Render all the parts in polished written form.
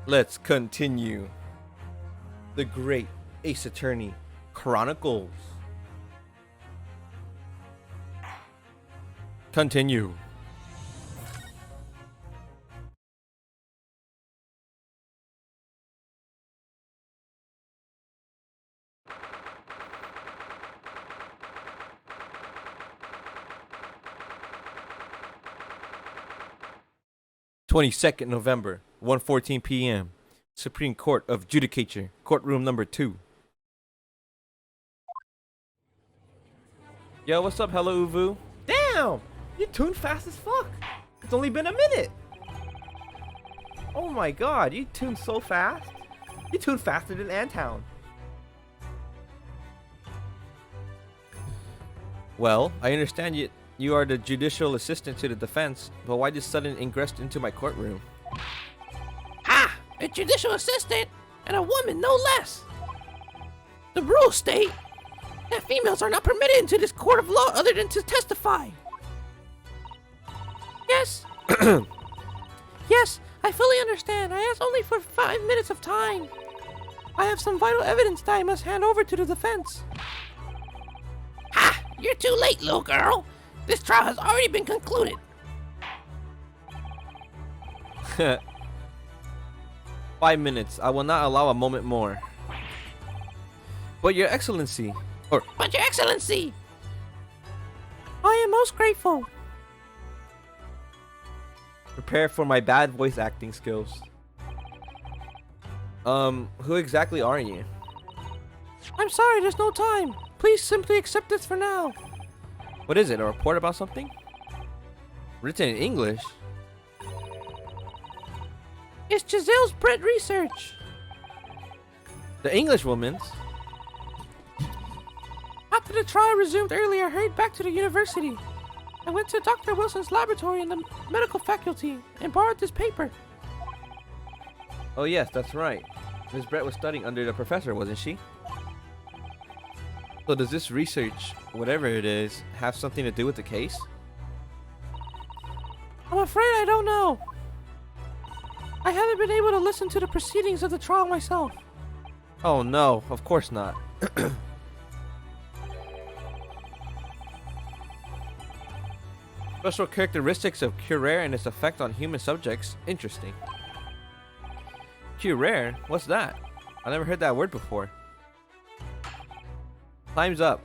Let's continue. The Great Ace Attorney Chronicles. Continue. November 22nd, 1:14 p.m. Supreme Court of Judicature, courtroom number 2. Yo, what's up, hello Uvu? Damn! You tuned fast as fuck! It's only been a minute! Oh my god, you tuned so fast! You tuned faster than Antown. Well, I understand you are the judicial assistant to the defense, but why this sudden ingress into my courtroom? Ah! A judicial assistant, and a woman no less! The rules state that females are not permitted into this court of law other than to testify. Yes. Yes, I fully understand. I asked only for 5 minutes of time. I have some vital evidence that I must hand over to the defense. Ha! You're too late, little girl. This trial has already been concluded. 5 minutes. I will not allow a moment more. But Your Excellency, But Your Excellency, I am most grateful. prepare for my bad voice acting skills. Who exactly are you? I'm sorry, there's no time. Please simply accept this for now. What is it, a report about something? Written in English? It's Giselle's Brett research. The English woman's? After the trial resumed earlier, I hurried back to the university. I went to Dr. Wilson's laboratory in the medical faculty and borrowed this paper. Oh yes, that's right. Miss Brett was studying under the professor, wasn't she? So does this research, whatever it is, have something to do with the case? I'm afraid I don't know. I haven't been able to listen to the proceedings of the trial myself. Oh no, of course not. Special characteristics of Curare and its effect on human subjects. Interesting. Curare? What's that? I never heard that word before. Time's up.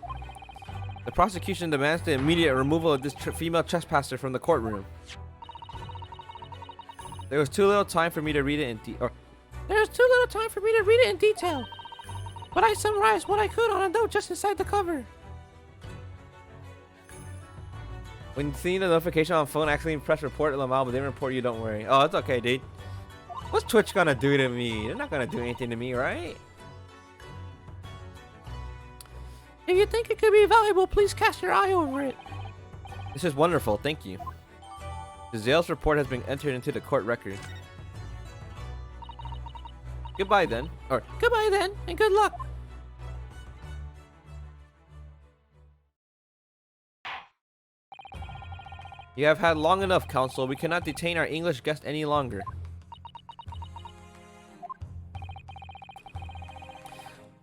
The prosecution demands the immediate removal of this female trespasser from the courtroom. There was too little time for me to read it in detail. But I summarized what I could on a note just inside the cover. When seeing the notification on phone, accidentally press report Lamal, but they didn't report you, don't worry. Oh, it's okay, dude. What's Twitch gonna do to me? They're not gonna do anything to me, right? If you think it could be valuable, please cast your eye over it. This is wonderful, thank you. Giselle's report has been entered into the court record. Goodbye then. Goodbye then, and good luck. You have had long enough, counsel. We cannot detain our English guest any longer.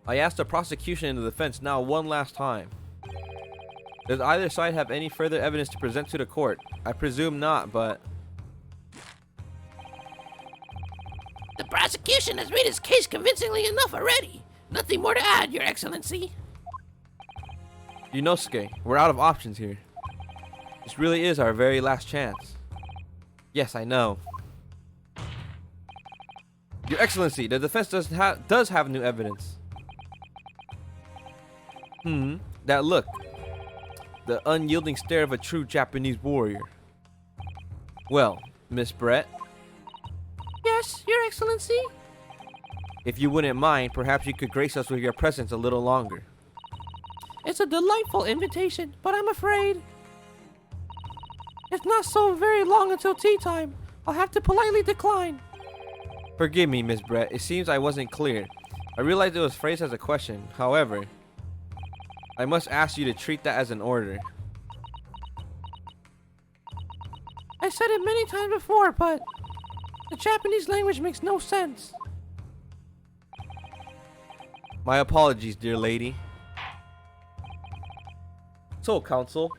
I ask the prosecution and the defense now one last time. Does either side have any further evidence to present to the court? I presume not, but... The prosecution has made its case convincingly enough already. Nothing more to add, Your Excellency. Yunosuke, we're out of options here. This really is our very last chance. Yes, I know. Your Excellency, the defense does have new evidence. That look. The unyielding stare of a true Japanese warrior. Well, Miss Brett. Yes, Your Excellency? If you wouldn't mind, perhaps you could grace us with your presence a little longer. It's a delightful invitation, but I'm afraid it's not so very long until tea time. I'll have to politely decline. Forgive me, Miss Brett. It seems I wasn't clear. I realized it was phrased as a question. However, I must ask you to treat that as an order. I said it many times before, but The Japanese language makes no sense. My apologies, dear lady. So, counsel,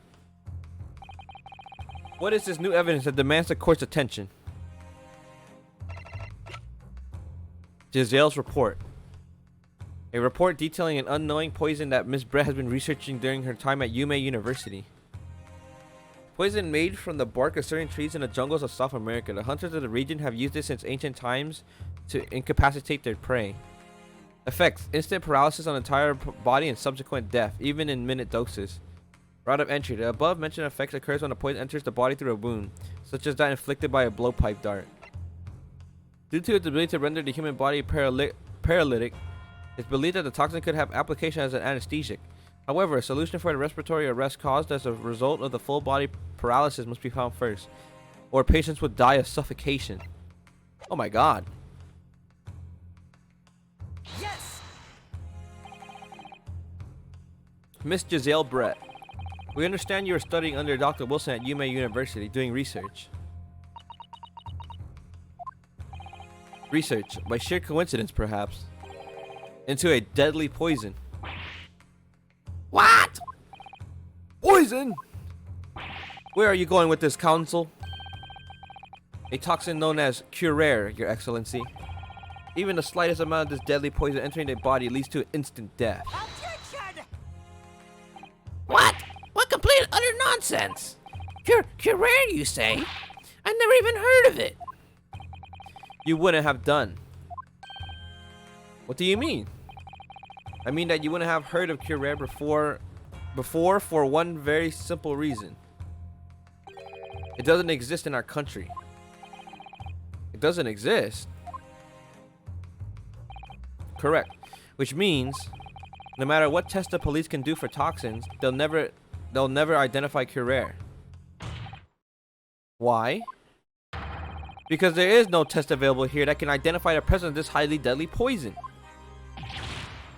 what is this new evidence that demands the court's attention? Giselle's report. A report detailing an unknowing poison that Miss Brett has been researching during her time at Yume University. Poison made from the bark of certain trees in the jungles of South America. The hunters of the region have used it since ancient times to incapacitate their prey. Effects: instant paralysis on the entire body and subsequent death, even in minute doses. Route of entry: the above mentioned effects occurs when the poison enters the body through a wound, such as that inflicted by a blowpipe dart. Due to its ability to render the human body paralytic, it's believed that the toxin could have application as an anesthetic. However, a solution for the respiratory arrest caused as a result of the full body paralysis must be found first, or patients would die of suffocation. Oh my god. Yes! Miss Giselle Brett, we understand you are studying under Dr. Wilson at Yume University doing research. Research, by sheer coincidence perhaps, into a deadly poison. What? Poison? Where are you going with this, counsel? A toxin known as Curare, Your Excellency. Even the slightest amount of this deadly poison entering the body leads to instant death. Objection! What? What complete and utter nonsense? Curare, you say? I never even heard of it. You wouldn't have done. What do you mean? I mean that you wouldn't have heard of Curare before for one very simple reason. It doesn't exist in our country. It doesn't exist. Correct. Which means no matter what test the police can do for toxins, they'll never identify Curare. Why? Because there is no test available here that can identify the presence of this highly deadly poison.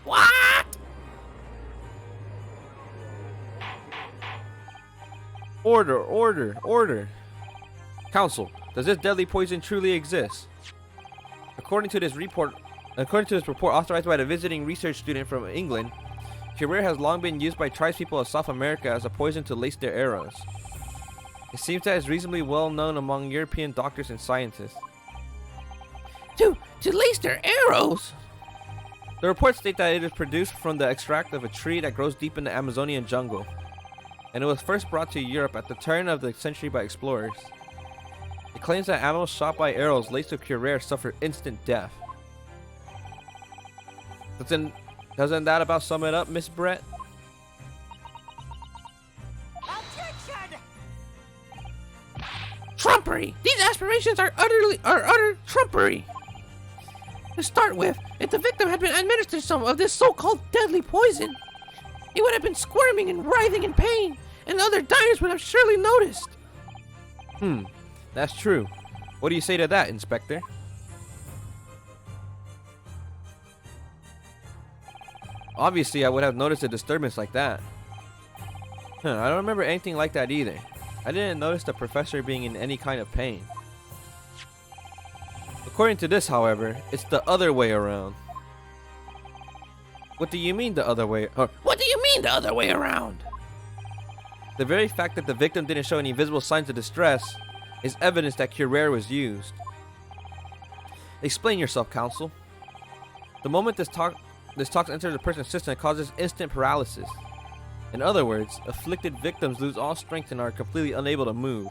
What? Order, order, order. Counsel, does this deadly poison truly exist? According to this report authorized by the visiting research student from England, Curare has long been used by tribespeople of South America as a poison to lace their arrows. It seems that it's reasonably well known among European doctors and scientists. To lace their arrows? The reports state that it is produced from the extract of a tree that grows deep in the Amazonian jungle, and it was first brought to Europe at the turn of the century by explorers. It claims that animals shot by arrows laced with Curare suffer instant death. Doesn't that about sum it up, Miss Brett? Objection! Trumpery! These aspirations are utter trumpery! To start with, if the victim had been administered some of this so-called deadly poison, he would have been squirming and writhing in pain, and the other diners would have surely noticed. That's true. What do you say to that, Inspector? Obviously, I would have noticed a disturbance like that. I don't remember anything like that either. I didn't notice the professor being in any kind of pain. According to this, however, it's the other way around. What do you mean the other way? What do you mean the other way around? The very fact that the victim didn't show any visible signs of distress is evidence that Curare was used. Explain yourself, counsel. The moment this toxin enters a person's system, it causes instant paralysis. In other words, afflicted victims lose all strength and are completely unable to move.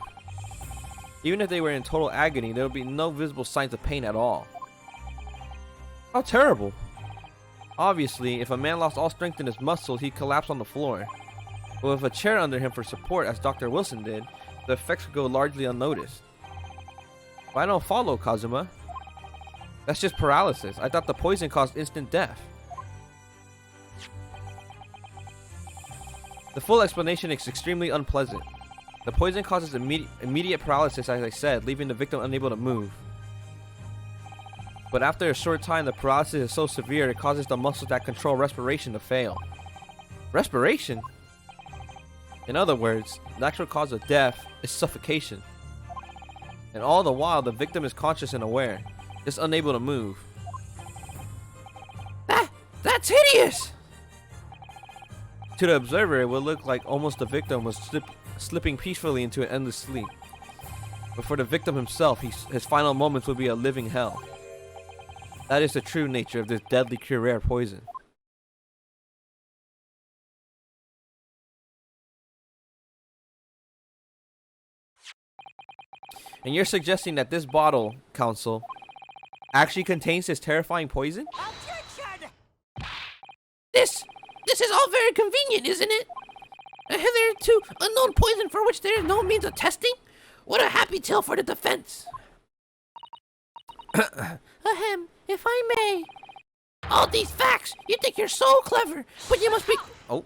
Even if they were in total agony, there would be no visible signs of pain at all. How terrible! Obviously, if a man lost all strength in his muscles, he'd collapse on the floor. But with a chair under him for support, as Dr. Wilson did, the effects would go largely unnoticed. But I don't follow, Kazuma. That's just paralysis. I thought the poison caused instant death. The full explanation is extremely unpleasant. The poison causes immediate paralysis, as I said, leaving the victim unable to move. But after a short time, the paralysis is so severe it causes the muscles that control respiration to fail. Respiration? In other words, the actual cause of death is suffocation. And all the while, the victim is conscious and aware, just unable to move. That's hideous! To the observer, it would look like almost the victim was slipping peacefully into an endless sleep. But for the victim himself, his final moments would be a living hell. That is the true nature of this deadly Curare poison. And you're suggesting that this bottle, Council, actually contains this terrifying poison? Objection! This is all very convenient, isn't it? A hitherto unknown poison for which there is no means of testing? What a happy tale for the defense! Ahem, if I may. All these facts, you think you're so clever, but you must be... Oh.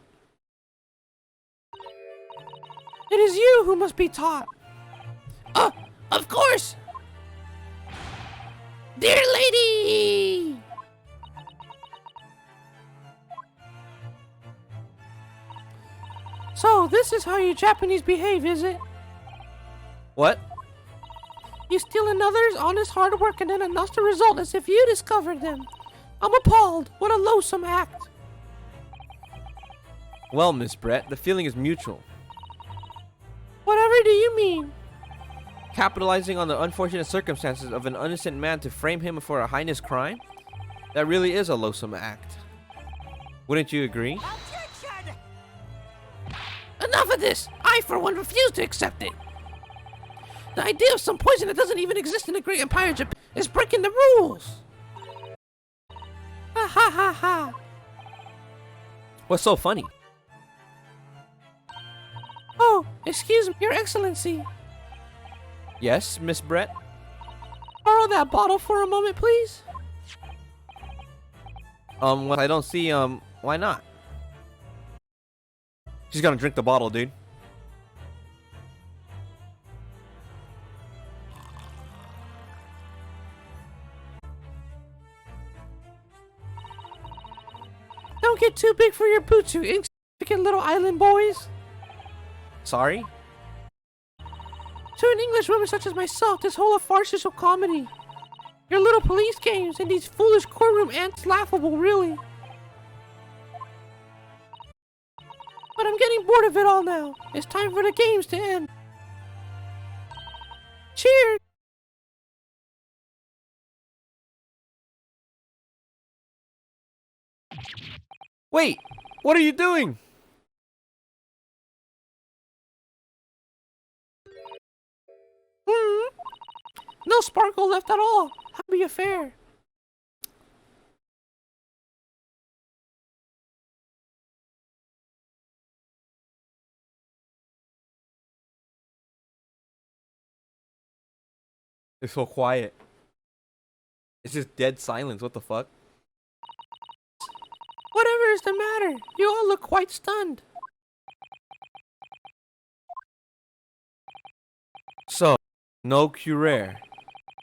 It is you who must be taught. Of course! Dear lady! So, this is how you Japanese behave, is it? What? You steal another's honest hard work and then announce the result as if you discovered them. I'm appalled. What a loathsome act. Well, Miss Brett, the feeling is mutual. Whatever do you mean? Capitalizing on the unfortunate circumstances of an innocent man to frame him for a heinous crime? That really is a loathsome act. Wouldn't you agree? Objection! Enough of this! I, for one, refuse to accept it. The idea of some poison that doesn't even exist in the great empire of Japan is breaking the rules. Ha ha ha ha. What's so funny? Oh, excuse me, Your Excellency. Yes, Miss Brett? Borrow that bottle for a moment, please. Well, I don't see, why not? She's gonna drink the bottle, dude. Don't get too big for your boots, you insignificant little island boys. Sorry? To an English woman such as myself, this whole farce is a comedy. Your little police games and these foolish courtroom ants laughable, really. But I'm getting bored of it all now. It's time for the games to end. Cheers! Wait! What are you doing? No sparkle left at all. Happy affair. It's so quiet. It's just dead silence. What the fuck? Whatever is the matter? You all look quite stunned. So, no Curare.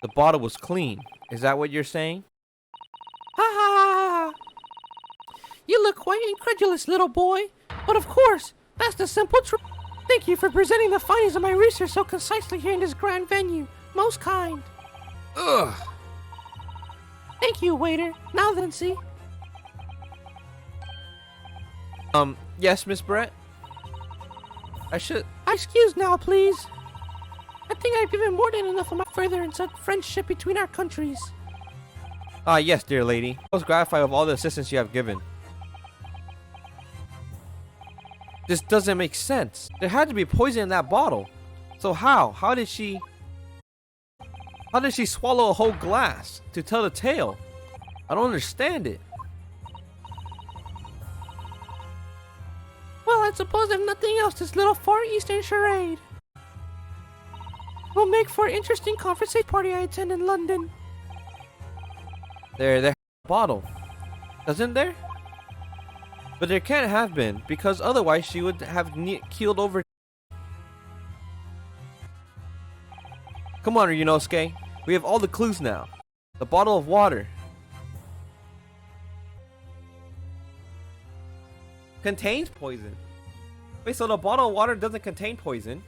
The bottle was clean. Is that what you're saying? Ha ha ha ha! You look quite incredulous, little boy. But of course, that's the simple truth. Thank you for presenting the findings of my research so concisely here in this grand venue. Most kind. Ugh. Thank you, waiter. Now then, see. Yes, Miss Brett? I should... Excuse now, please. I think I've given more than enough of my further in such friendship between our countries. Ah, yes, dear lady. I was gratified with all the assistance you have given. This doesn't make sense. There had to be poison in that bottle. So how? How did she swallow a whole glass to tell the tale? I don't understand it. Well, I suppose if nothing else, this little Far Eastern charade will make for an interesting conversation party I attend in London. There's a bottle. Doesn't there? But there can't have been, because otherwise she would have keeled over. Come on, Ryunosuke. We have all the clues now. The bottle of water contains poison. Wait, so the bottle of water doesn't contain poison?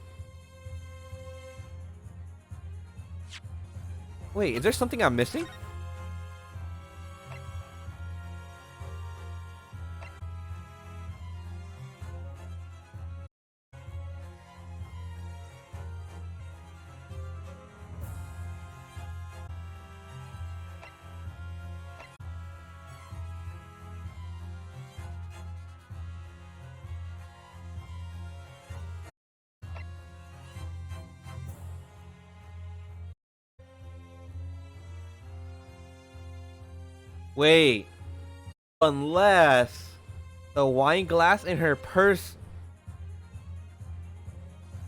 Wait, is there something I'm missing? Wait. Unless the wine glass in her purse.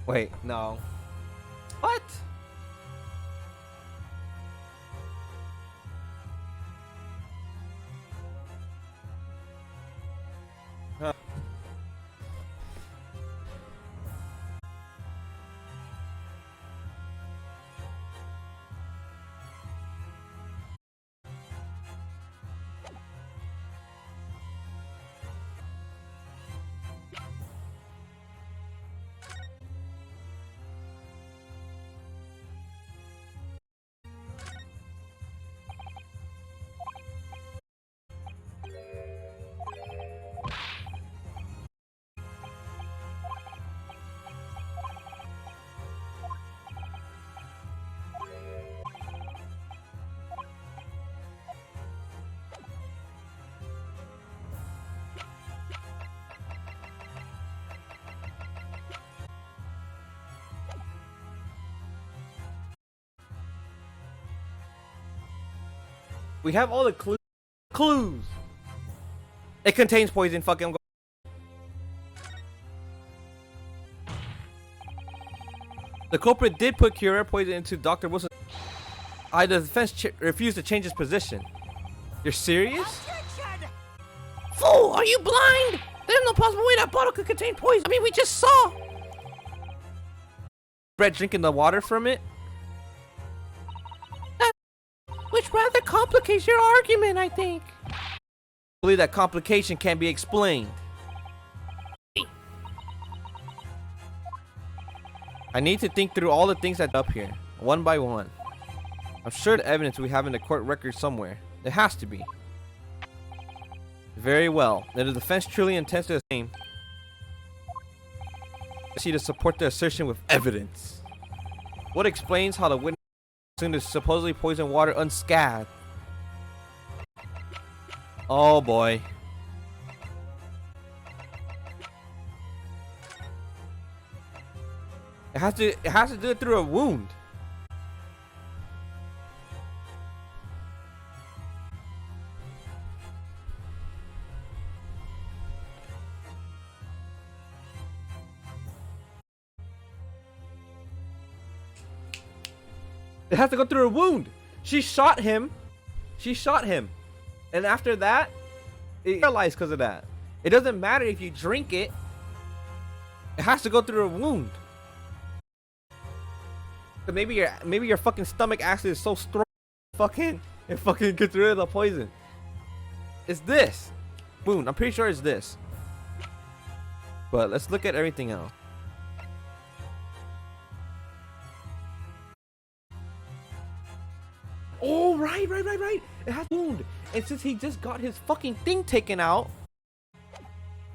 Wait, no. What? Huh. We have all the clues. It contains poison. Fucking. The culprit did put Cura poison into Dr. Wilson. The defense refused to change his position. You're serious? Objection! Fool, are you blind? There's no possible way that bottle could contain poison. I mean, we just saw. Brett drinking the water from it? Which rather complicates your argument, I think. I believe that complication can be explained. I need to think through all the things that's up here, one by one. I'm sure the evidence we have in the court record somewhere. It has to be. Very well. Then the defense truly intends to the same. I see to support the assertion with evidence. What explains how the witness consumed the supposedly poisoned water unscathed? Oh boy. It has to do it through a wound. It has to go through a wound. She shot him. And after that, it paralyzed because of that. It doesn't matter if you drink it. It has to go through a wound. But maybe your fucking stomach acid is so strong, it fucking gets rid of the poison. It's this wound. I'm pretty sure it's this. But let's look at everything else. Oh, right. It has a wound. And since he just got his fucking thing taken out,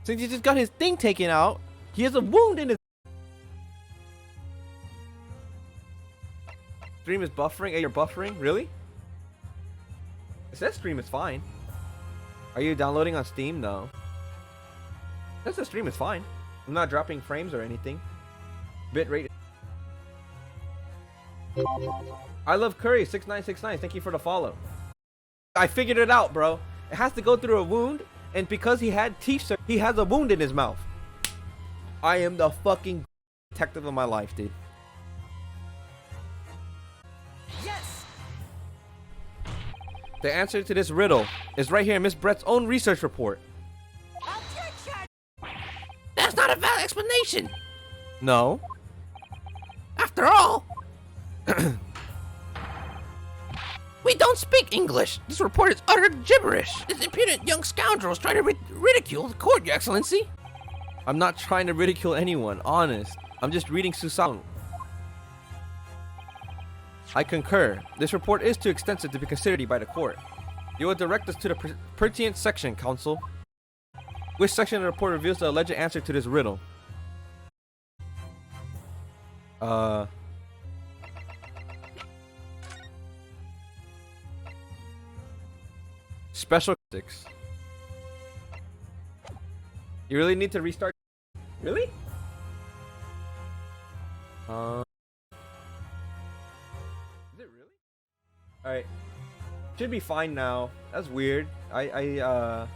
he has a wound in his. Stream is buffering. Hey, you're buffering? Really? It says stream is fine. Are you downloading on Steam? No. It says the stream is fine. I'm not dropping frames or anything. Bitrate. I love Curry 6969. Thank you for the follow. I figured it out, bro. It has to go through a wound, and because he had teeth, he has a wound in his mouth. I am the fucking detective of my life, dude. Yes! The answer to this riddle is right here in Miss Brett's own research report. Objection! That's not a valid explanation. No. After all, we don't speak English. This report is utter gibberish. This impudent young scoundrel is trying to ridicule the court, Your Excellency. I'm not trying to ridicule anyone, honest. I'm just reading Susan. I concur. This report is too extensive to be considered by the court. You will direct us to the pertinent section, counsel. Which section of the report reveals the alleged answer to this riddle? Special characteristics. You really need to restart. Really? Is it really? Alright. Should be fine now. That's weird. I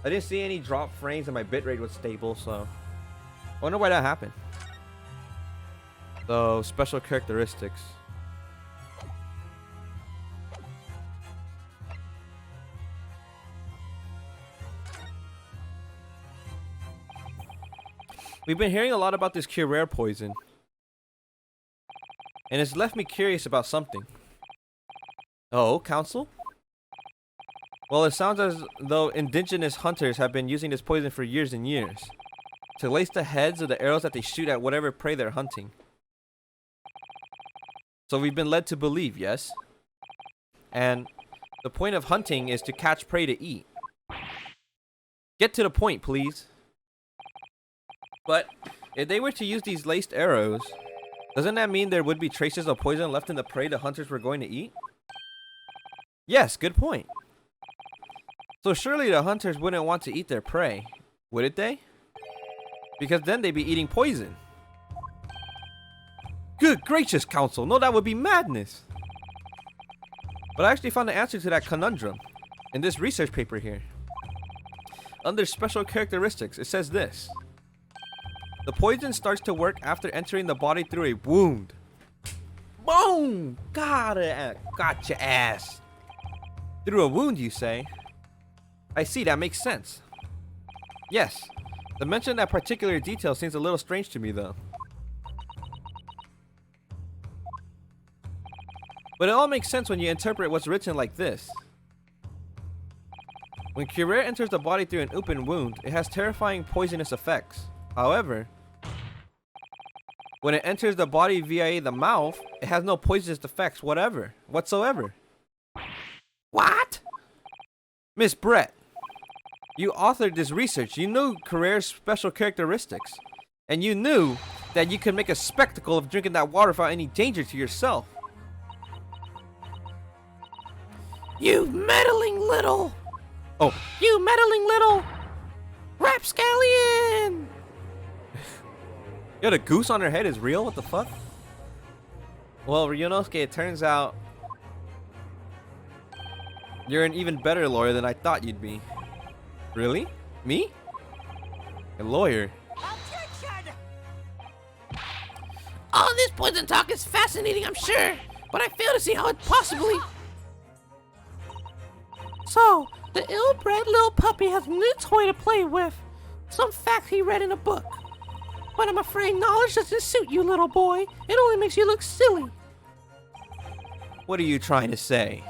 didn't see any drop frames and my bitrate was stable, so I wonder why that happened. So, special characteristics. We've been hearing a lot about this Curare poison, and it's left me curious about something. Oh, counsel? Well, it sounds as though indigenous hunters have been using this poison for years and years to lace the heads of the arrows that they shoot at whatever prey they're hunting. So we've been led to believe, yes? And the point of hunting is to catch prey to eat. Get to the point, please. But if they were to use these laced arrows, doesn't that mean there would be traces of poison left in the prey the hunters were going to eat? Yes, good point. So surely the hunters wouldn't want to eat their prey, would they? Because then they'd be eating poison. Good gracious, counsel. No, that would be madness. But I actually found the answer to that conundrum in this research paper here. Under special characteristics, it says this. The poison starts to work after entering the body through a wound. Boom! Got your ass. Through a wound, you say? I see, that makes sense. Yes, the mention of that particular detail seems a little strange to me, though. But it all makes sense when you interpret what's written like this. When Curare enters the body through an open wound, it has terrifying poisonous effects. However, when it enters the body via the mouth, it has no poisonous effects whatsoever. What? Miss Brett, you authored this research. You knew Curare's special characteristics. And you knew that you could make a spectacle of drinking that water without any danger to yourself. You meddling little... Oh. You meddling little... rapscallion! Yo, the goose on her head is real? What the fuck? Well, Ryunosuke, it turns out you're an even better lawyer than I thought you'd be. Really? Me? A lawyer? Objection! All this poison talk is fascinating, I'm sure, but I fail to see how it possibly... So, the ill-bred little puppy has a new toy to play with. Some fact he read in a book. But I'm afraid knowledge doesn't suit you, little boy. It only makes you look silly. What are you trying to say?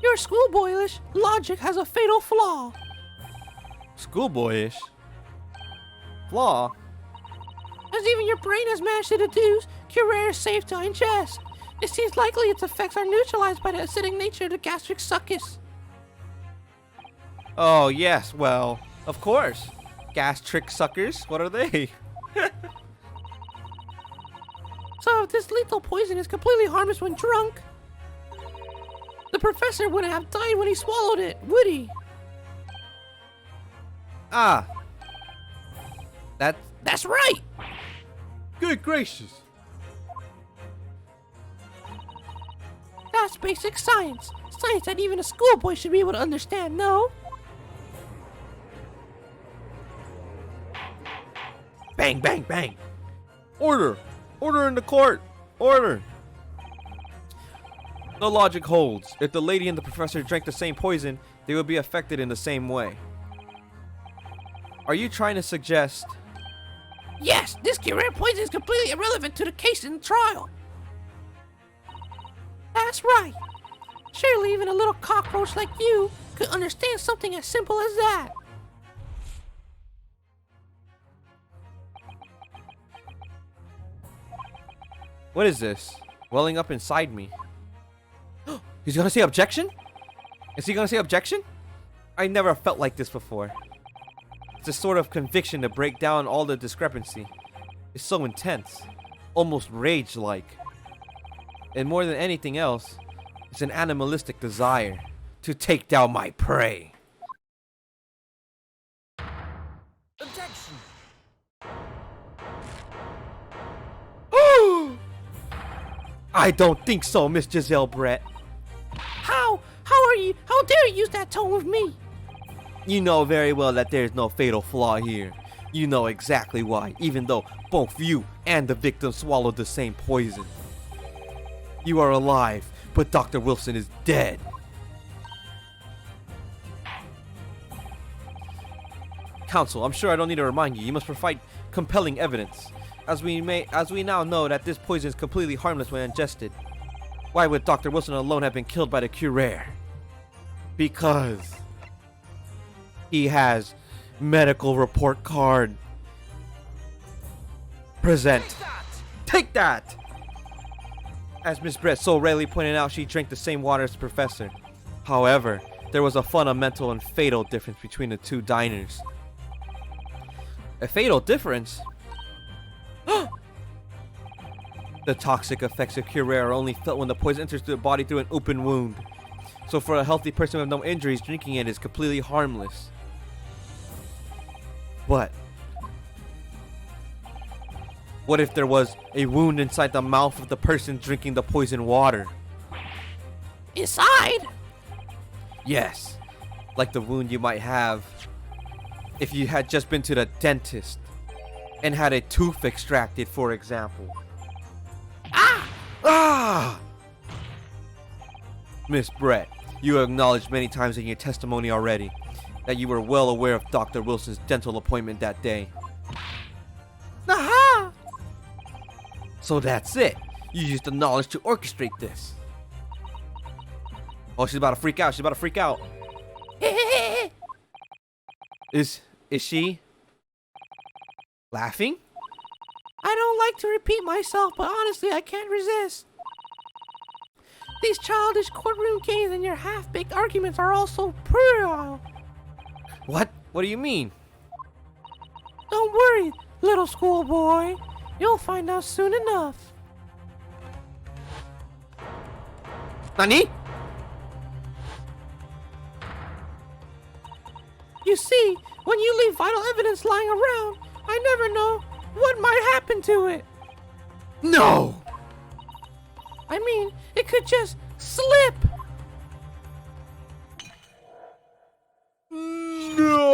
Your schoolboyish logic has a fatal flaw. Schoolboyish? Flaw? As even your brain has managed to deduce, Curare is safe to ingest. It seems likely its effects are neutralized by the acidic nature of the gastric succus. Oh, yes, well, of course. Gastric suckers? What are they? So if this lethal poison is completely harmless when drunk, the professor wouldn't have died when he swallowed it, would he? Ah. That's right! Good gracious. That's basic science. Science that even a schoolboy should be able to understand, no? Bang, bang, bang. Order. Order in the court. Order. The logic holds. If the lady and the professor drank the same poison, they would be affected in the same way. Are you trying to suggest... Yes, this Curare poison is completely irrelevant to the case in the trial. That's right. Surely even a little cockroach like you could understand something as simple as that. What is this? Welling up inside me. He's gonna say objection? Is he gonna say objection? I never felt like this before. It's a sort of conviction to break down all the discrepancy. It's so intense. Almost rage-like. And more than anything else, it's an animalistic desire to take down my prey. Objection. I don't think so, Miss Giselle Brett. How are you? How dare you use that tone with me? You know very well that there's no fatal flaw here. You know exactly why, even though both you and the victim swallowed the same poison. You are alive, but Dr. Wilson is dead. Counsel, I'm sure I don't need to remind you. You must provide compelling evidence, as we now know that this poison is completely harmless when ingested. Why would Dr. Wilson alone have been killed by the Curare? Because he has medical report card. Present. Take that! As Miss Brett so rarely pointed out, she drank the same water as the professor. However, there was a fundamental and fatal difference between the two diners. A fatal difference? The toxic effects of Curare are only felt when the poison enters the body through an open wound. So for a healthy person with no injuries, drinking it is completely harmless. But what if there was a wound inside the mouth of the person drinking the poison water? Inside? Yes, like the wound you might have if you had just been to the dentist and had a tooth extracted, for example. Ah! Miss Brett, you have acknowledged many times in your testimony already that you were well aware of Dr. Wilson's dental appointment that day. Aha! So that's it. You used the knowledge to orchestrate this. Oh, she's about to freak out. She's about to freak out. Is she laughing? I don't like to repeat myself, but honestly, I can't resist. These childish courtroom games and your half-baked arguments are all so puerile. What? What do you mean? Don't worry, little schoolboy. You'll find out soon enough. Nani? You see, when you leave vital evidence lying around, I never know what might happen to it. No! I mean, it could just slip. No!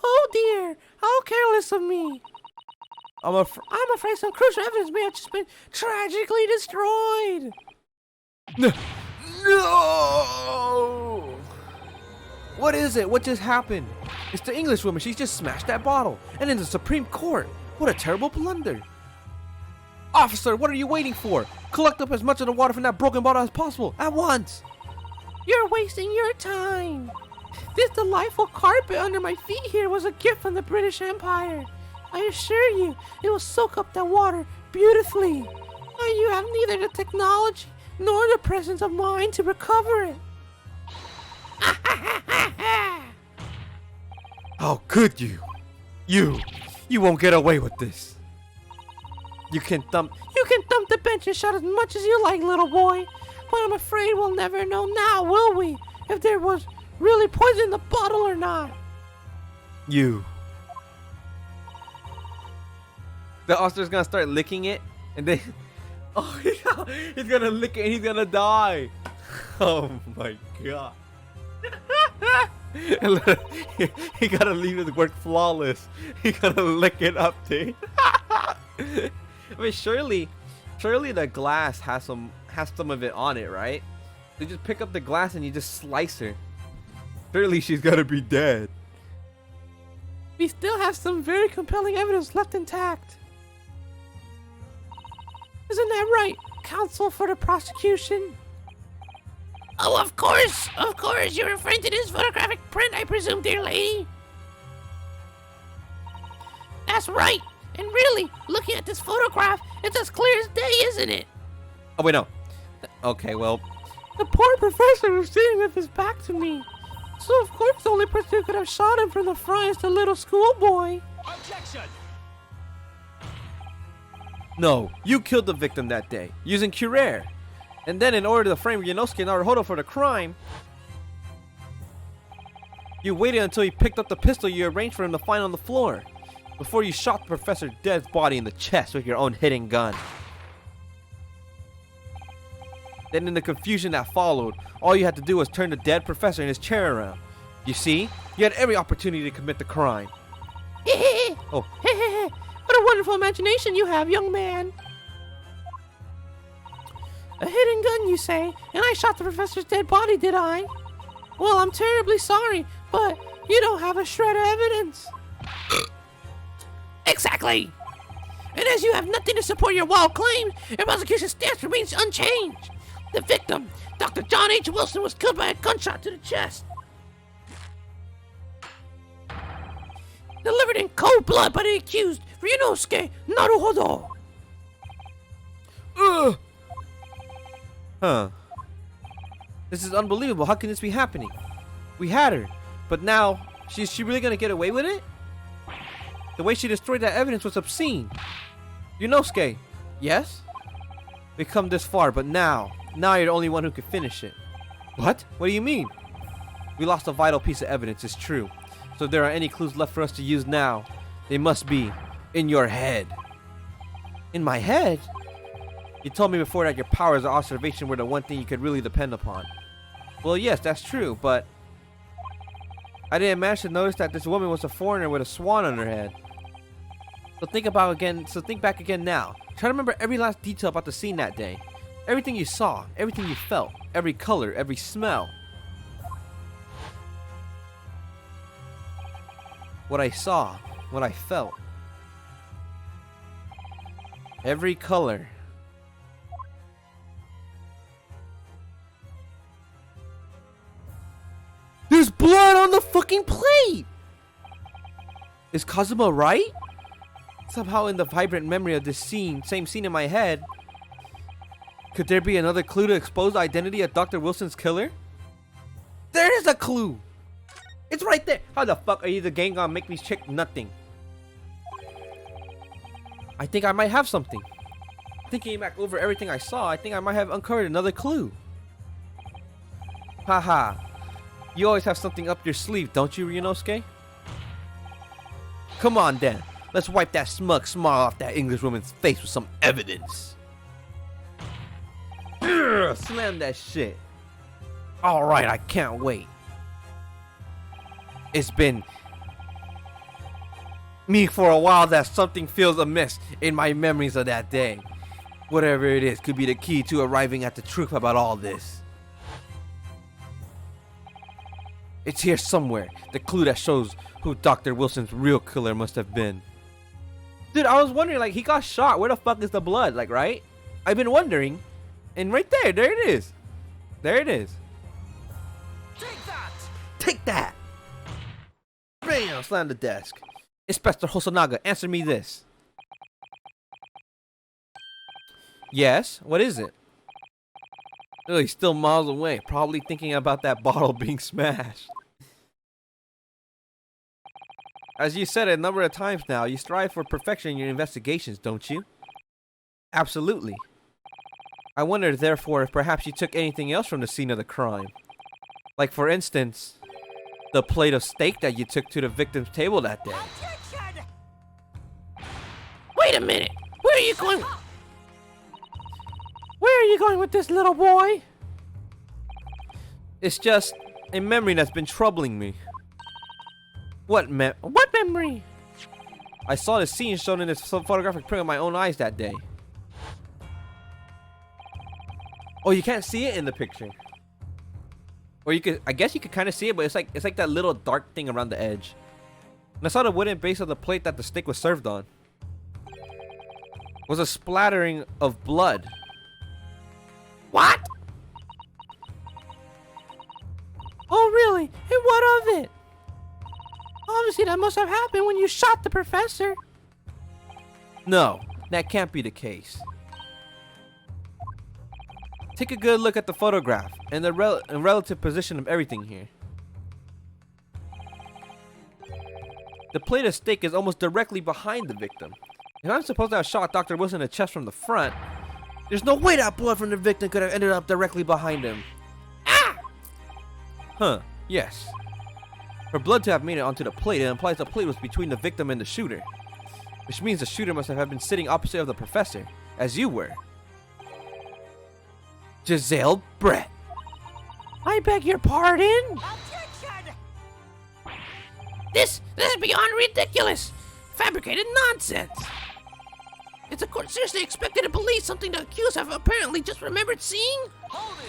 Oh dear, how careless of me. I'm I'm afraid some crucial evidence may have just been tragically destroyed. No! What is it? What just happened? It's the English woman. She's just smashed that bottle. And in the Supreme Court. What a terrible blunder. Officer, what are you waiting for? Collect up as much of the water from that broken bottle as possible. At once. You're wasting your time. This delightful carpet under my feet here was a gift from the British Empire. I assure you, it will soak up that water beautifully. And you have neither the technology nor the presence of mind to recover it. How could you? You won't get away with this. You can thump the bench and shout as much as you like, little boy. But I'm afraid we'll never know now, will we? If there was really poison in the bottle or not. you. The officer's gonna start licking it, and then he's gonna lick it and he's gonna die. Oh my god. He gotta leave his work flawless. He gotta lick it up, dude. I mean, surely the glass has some of it on it, right? You just pick up the glass and you just slice her. Surely she's gotta be dead. We still have some very compelling evidence left intact. Isn't that right, counsel for the prosecution? Oh, of course. You're referring to this photographic print, I presume, dear lady. That's right. And really, looking at this photograph, it's as clear as day, isn't it? Oh, wait, no. Okay, well, The poor professor was sitting with his back to me. So of course the only person who could have shot him from the front is the little schoolboy. Objection! no. You killed the victim that day, using Curare. And then in order to frame Ryunosuke Naruhodo for the crime, you waited until he picked up the pistol you arranged for him to find on the floor, before you shot the Professor Dead's body in the chest with your own hidden gun. Then in the confusion that followed, all you had to do was turn the dead professor in his chair around. You see, you had every opportunity to commit the crime. Oh. What a wonderful imagination you have, young man. A hidden gun, you say, and I shot the professor's dead body, did I? Well, I'm terribly sorry, but you don't have a shred of evidence. Exactly. And as you have nothing to support your wild claims, your prosecution's stance remains unchanged. The victim, Dr. John H. Wilson, was killed by a gunshot to the chest. Delivered in cold blood by the accused, Ryunosuke Naruhodo. Ugh. Huh. This is unbelievable. How can this be happening? We had her, but now, is she really gonna get away with it? The way she destroyed that evidence was obscene. Ryunosuke, yes? We've come this far, but now you're the only one who can finish it. What? What do you mean? We lost a vital piece of evidence, it's true. So if there are any clues left for us to use now, they must be in your head. In my head? You told me before that your powers of observation were the one thing you could really depend upon. Well, yes, that's true, but I didn't manage to notice that this woman was a foreigner with a swan on her head. So think back again now. Try to remember every last detail about the scene that day. Everything you saw, everything you felt, every color, every smell. What I saw, what I felt. Every color. There's blood on the fucking plate! Is Kazuma right? Somehow in the vibrant memory of this same scene in my head, could there be another clue to expose the identity of Dr. Wilson's killer? There is a clue! It's right there! How the fuck are you the gang gonna make me check nothing? I think I might have something. Thinking back over everything I saw, I think I might have uncovered another clue. Haha. You always have something up your sleeve, don't you, Ryunosuke? Come on then. Let's wipe that smug smile off that English woman's face with some evidence. Urgh, slam that shit. Alright, I can't wait. It's been me for a while that something feels amiss in my memories of that day. Whatever it is could be the key to arriving at the truth about all this. It's here somewhere, the clue that shows who Dr. Wilson's real killer must have been. Dude, I was wondering, like, he got shot. Where the fuck is the blood? Like, right? I've been wondering. And right there, there it is. There it is. Take that! Take that! Bam! Slam the desk. Inspector Hosonaga, answer me this. Yes? What is it? Oh, he's still miles away, probably thinking about that bottle being smashed. As you said a number of times now, you strive for perfection in your investigations, don't you? Absolutely. I wonder, therefore, if perhaps you took anything else from the scene of the crime. Like, for instance, the plate of steak that you took to the victim's table that day. Objection! Wait a minute. Where are you going? Where are you going with this, little boy? It's just a memory that's been troubling me. What memory? I saw the scene shown in this photographic print with my own eyes that day. Oh, you can't see it in the picture. Or you could, I guess you could kind of see it, but it's like that little dark thing around the edge. And I saw the wooden base of the plate that the steak was served on. Was a splattering of blood. What? Oh, really? And what of it? Obviously, that must have happened when you shot the professor. No, that can't be the case. Take a good look at the photograph and the relative position of everything here. The plate of steak is almost directly behind the victim. If I'm supposed to have shot Dr. Wilson in the chest from the front, there's no way that blood from the victim could have ended up directly behind him. Ah! Huh, yes. For blood to have made it onto the plate, it implies the plate was between the victim and the shooter. Which means the shooter must have been sitting opposite of the professor, as you were. Giselle Brett. I beg your pardon? Objection! This is beyond ridiculous! Fabricated nonsense! Is the court seriously expected to believe something the accused have apparently just remembered seeing? Hold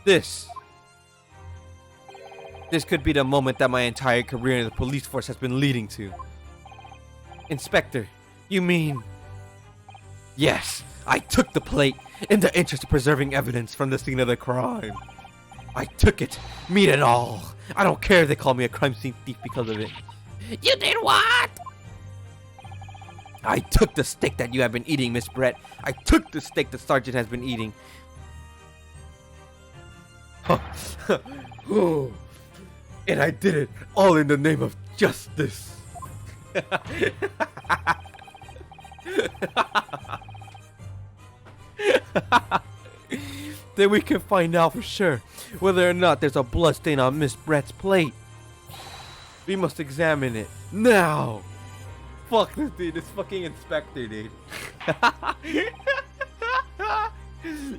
it! This could be the moment that my entire career in the police force has been leading to. Inspector, you mean... Yes, I took the plate in the interest of preserving evidence from the scene of the crime. I took it, meet it all. I don't care if they call me a crime scene thief because of it. You did what? I took the steak that you have been eating, Miss Brett. I took the steak the sergeant has been eating. And I did it all in the name of justice. Then we can find out for sure whether or not there's a blood stain on Miss Brett's plate. We must examine it now. Fuck this dude, this fucking inspector, dude.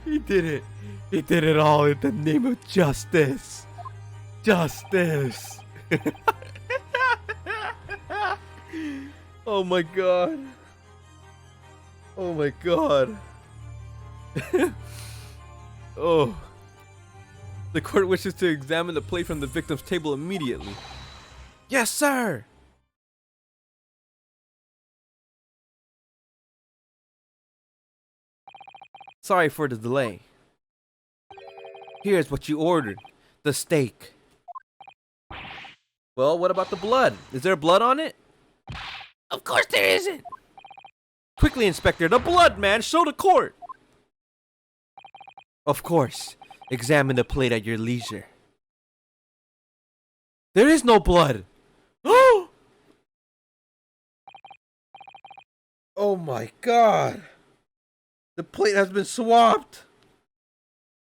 He did it. He did it all in the name of justice. Justice. Oh my god. Oh my god. Oh. The court wishes to examine the plate from the victim's table immediately. Yes, sir. Sorry for the delay. Here's what you ordered. The steak. Well, what about the blood? Is there blood on it? Of course there isn't! Quickly, Inspector, the blood, man! Show the court! Of course. Examine the plate at your leisure. There is no blood! Oh! Oh my god! The plate has been swapped!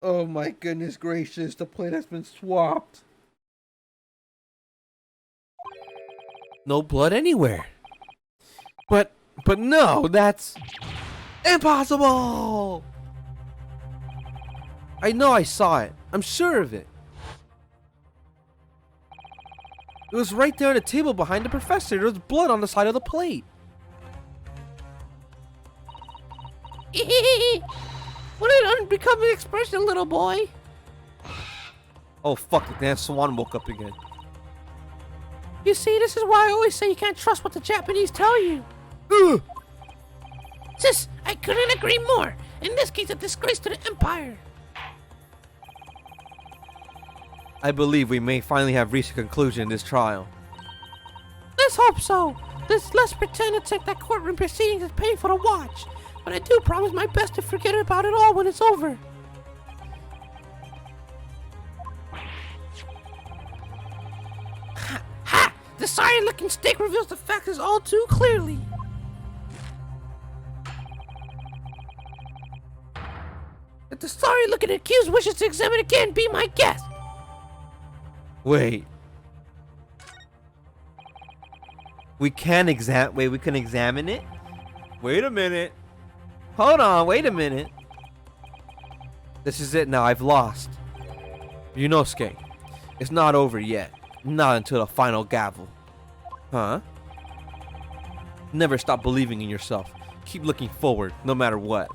Oh my goodness gracious, the plate has been swapped. No blood anywhere. But no, that's impossible! I know I saw it. I'm sure of it. It was right there on the table behind the professor. There was blood on the side of the plate. What an unbecoming expression, little boy. Oh fuck it, that Swan woke up again. You see, this is why I always say you can't trust what the Japanese tell you. Ugh. Sis, I couldn't agree more. In this case, a disgrace to the Empire. I believe we may finally have reached a conclusion in this trial. Let's hope so. Let's pretend it's like that courtroom proceedings is painful to watch. But I do promise my best to forget about it all when it's over. Ha! The sorry-looking steak reveals the facts all too clearly. If the sorry-looking accused wishes to examine again, be my guest. Wait. We can examine it? Wait a minute. Hold on, wait a minute. This is it now, I've lost. Yunosuke, it's not over yet. Not until the final gavel. Huh? Never stop believing in yourself. Keep looking forward, no matter what.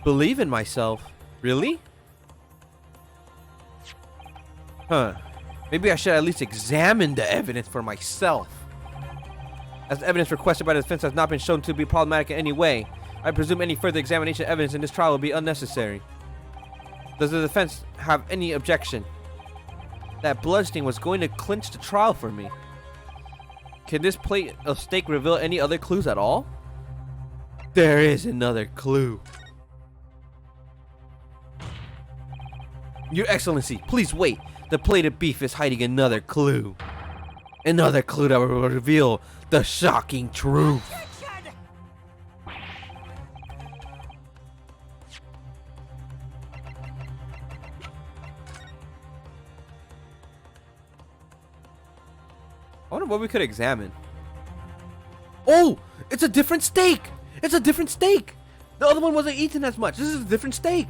Believe in myself? Really? Huh. Maybe I should at least examine the evidence for myself. As the evidence requested by the defense has not been shown to be problematic in any way, I presume any further examination of evidence in this trial will be unnecessary. Does the defense have any objection? That bloodstain was going to clinch the trial for me. Can this plate of steak reveal any other clues at all? There is another clue. Your Excellency, please wait. The plate of beef is hiding another clue. Another clue that will reveal the shocking truth. Attention! I wonder what we could examine. Oh, it's a different steak. It's a different steak. The other one wasn't eaten as much. This is a different steak.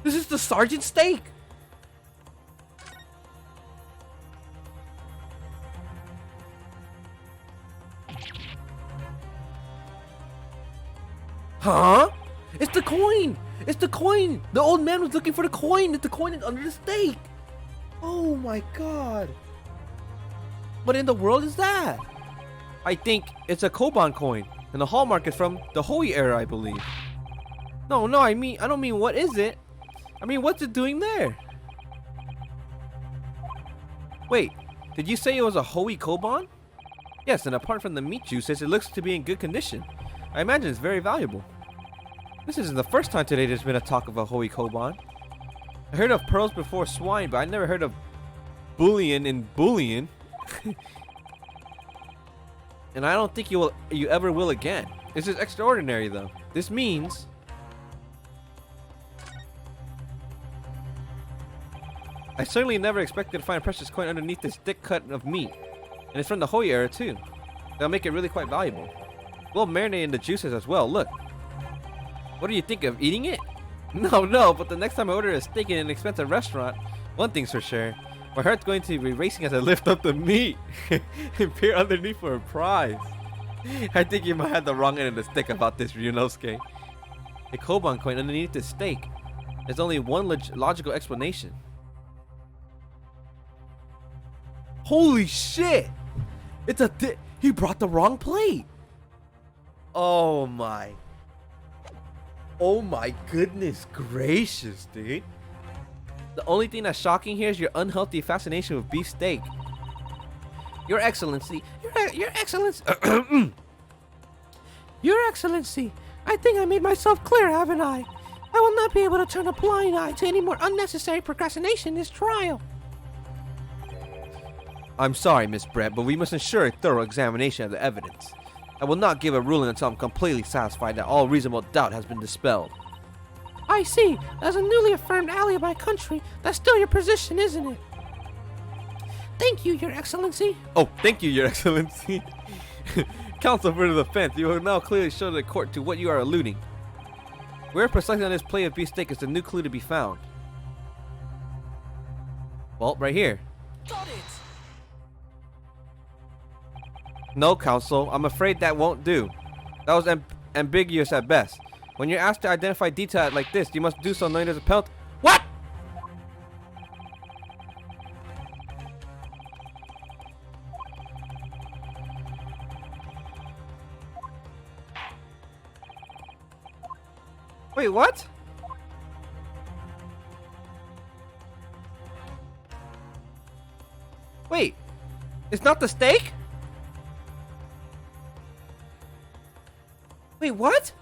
This is the sergeant steak. Huh? It's the coin. It's the coin. The old man was looking for the coin. The coin is under the steak. Oh my god. What in the world is that? I think it's a Koban coin, and the hallmark is from the Hoi era, I believe. No, I don't mean what is it? I mean, what's it doing there? Wait, did you say it was a Hoi Koban? Yes, and apart from the meat juices, it looks to be in good condition. I imagine it's very valuable. This isn't the first time today there's been a talk of a Hoi Koban. I heard of pearls before swine, but I never heard of bullion in bullion. And I don't think you ever will again. This is extraordinary though. This means I certainly never expected to find a precious coin underneath this thick cut of meat. And it's from the Hoi era too. That'll make it really quite valuable. We'll marinate in the juices as well. Look. What do you think of eating it? No, but the next time I order a steak in an expensive restaurant, one thing's for sure. My heart's going to be racing as I lift up the meat and peer underneath for a prize. I think you might have the wrong end of the stick about this, Ryunosuke. A Koban coin underneath the steak. There's only one logical explanation. Holy shit! It's a he brought the wrong plate! Oh my goodness gracious, dude. The only thing that's shocking here is your unhealthy fascination with beef steak. Your Excellency, Your Excellency, Your Excellency, I think I made myself clear, haven't I? I will not be able to turn a blind eye to any more unnecessary procrastination in this trial. I'm sorry, Miss Brett, but we must ensure a thorough examination of the evidence. I will not give a ruling until I'm completely satisfied that all reasonable doubt has been dispelled. I see. As a newly affirmed ally of my country, that's still your position, isn't it? Thank you, Your Excellency. Oh, thank you, Your Excellency. Counsel for the defense, you will now clearly show the court to what you are alluding. Where precisely on this plate of beef steak is the new clue to be found? Well, right here. Got it! No, Counsel, I'm afraid that won't do. That was ambiguous at best. When you're asked to identify detail like this, you must do so knowing there's a penalty. What? Wait, what? Wait, it's not the steak? Wait, what?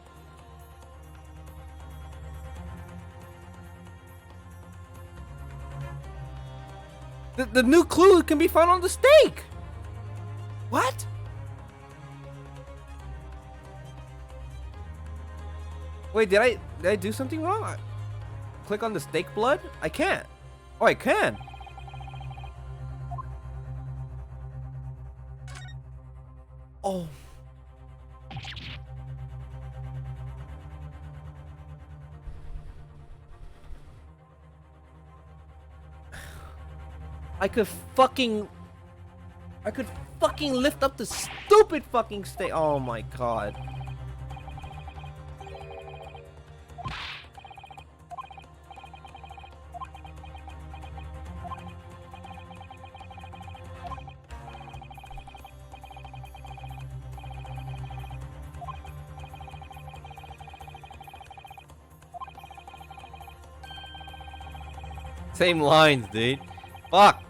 The new clue can be found on the steak. What? Wait, did I do something wrong? Click on the steak blood? I can't. Oh, I can. Oh. I could fucking lift up the stupid fucking steak. Oh my god. Same lines, dude. Fuck.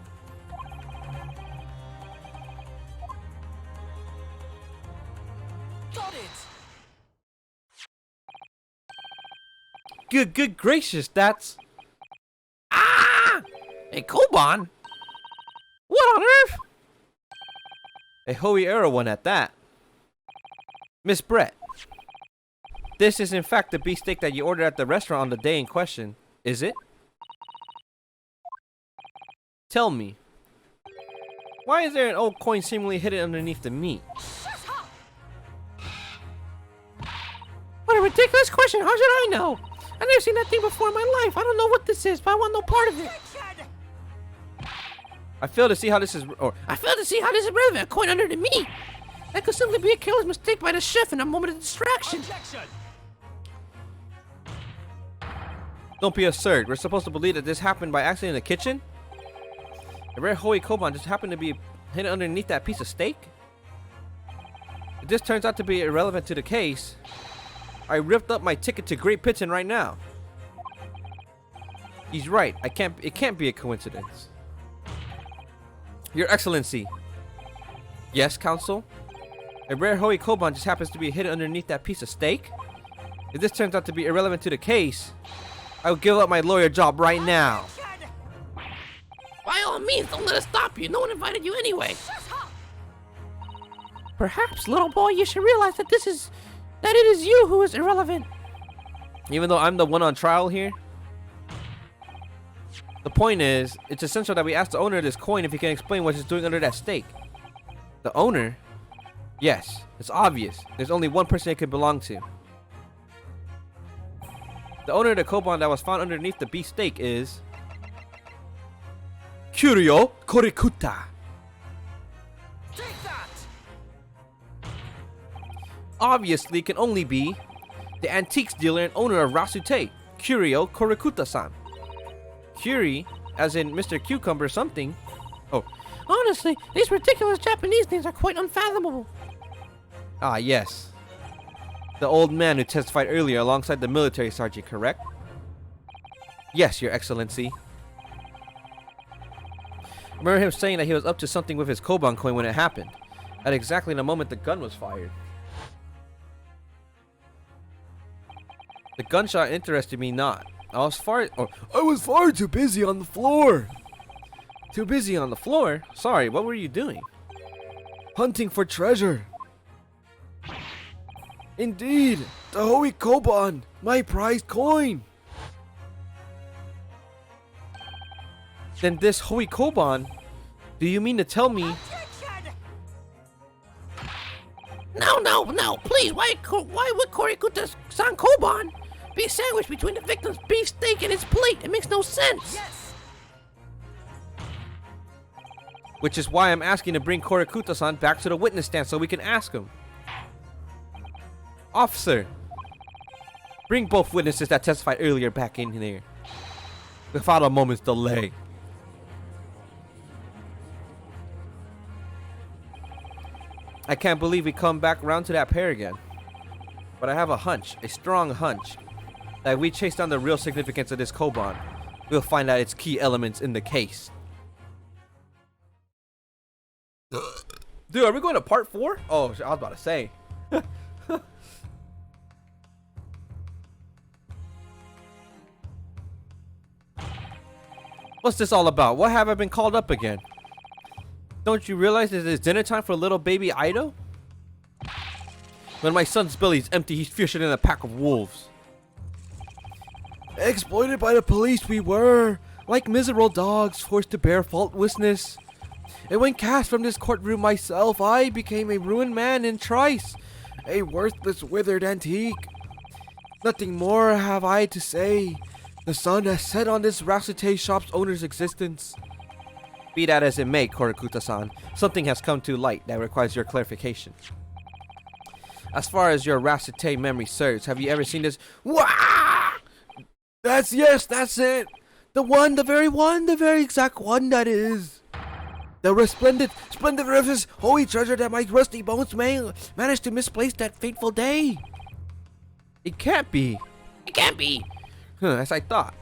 Got it. Good gracious, that's... Ah! A Koban? What on earth? a Hoey era one at that. Miss Brett, this is in fact the beefsteak that you ordered at the restaurant on the day in question, is it? Tell me, why is there an old coin seemingly hidden underneath the meat? What a ridiculous question. How should I know? I've never seen that thing before in my life. I don't know what this is, but I want no part of it. I fail to see how this is, I fail to see how this is relevant. A coin under the meat. That could simply be a careless mistake by the chef in a moment of distraction. Objection. Don't be absurd. We're supposed to believe that this happened by accident in the kitchen? The rare Hoey Koban just happened to be hidden underneath that piece of steak? If this turns out to be irrelevant to the case, I ripped up my ticket to Great Pigeon right now. He's right. It can't be a coincidence. Your Excellency. Yes, Counsel? A rare Hoey Koban just happens to be hidden underneath that piece of steak? If this turns out to be irrelevant to the case, I will give up my lawyer job right now. By all means, don't let us stop you. No one invited you anyway. Perhaps, little boy, you should realize that it is you who is irrelevant. Even though I'm the one on trial here? The point is, it's essential that we ask the owner of this coin if he can explain what he's doing under that steak. The owner? Yes, it's obvious. There's only one person it could belong to. The owner of the Koban that was found underneath the beef steak is... Kuryo Korikuta. Take that. Obviously, it can only be the antiques dealer and owner of Rasute, Kuryo Korikuta-san. Curie, as in Mr. Cucumber something. Oh, Honestly, these ridiculous Japanese names are quite unfathomable. ah yes. The old man who testified earlier alongside the military sergeant, correct? Yes, Your Excellency. I remember him saying that he was up to something with his Koban coin when it happened, at exactly the moment the gun was fired. The gunshot interested me not. I was far too busy on the floor. Too busy on the floor? Sorry, what were you doing? Hunting for treasure. Indeed, the Hoey Koban, my prized coin. Then this Hoey Koban, do you mean to tell me? Objection. No, please, why would Korikuta-san Koban be sandwiched between the victim's beef steak and his plate? It makes no sense. Yes. Which is why I'm asking to bring Korikuta-san back to the witness stand so we can ask him. Officer, bring both witnesses that testified earlier back in there, without a moment's delay. I can't believe we come back round to that pair again. But I have a hunch, a strong hunch, that if we chase down the real significance of this Koban, we'll find out its key elements in the case. Dude, are we going to part 4? Oh, I was about to say. What's this all about? Why have I been called up again? Don't you realize that it's dinner time for little baby Ido? When my son's belly is empty, he's fiercer than a pack of wolves. Exploited by the police we were, like miserable dogs forced to bear false witness. And when cast from this courtroom myself, I became a ruined man in trice, a worthless withered antique. Nothing more have I to say. The sun has set on this Rasute shop's owner's existence. Be that as it may, Korikuta-san, something has come to light that requires your clarification. As far as your Rasute memory serves, have you ever seen this? Wah! That's it! The very exact one that is. The resplendent riches, holy treasure that my rusty bones managed to misplace that fateful day. It can't be. It can't be. As I thought.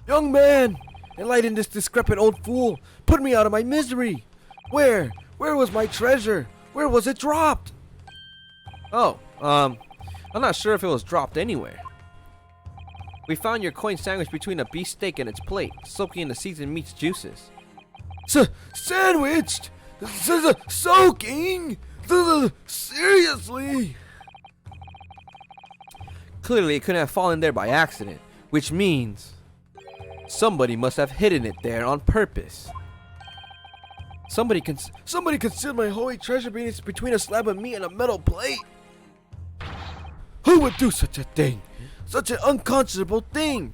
Young man, enlighten this decrepit old fool. Put me out of my misery. Where was my treasure? Where was it dropped? Oh, I'm not sure if it was dropped anywhere. We found your coin sandwiched between a beef steak and its plate, soaking in the seasoned meat's juices. Sandwiched? Soaking? Seriously? Clearly, it couldn't have fallen there by accident, which means somebody must have hidden it there on purpose. Somebody concealed my holy treasure between a slab of meat and a metal plate. Who would do such a thing? Such an unconscionable thing.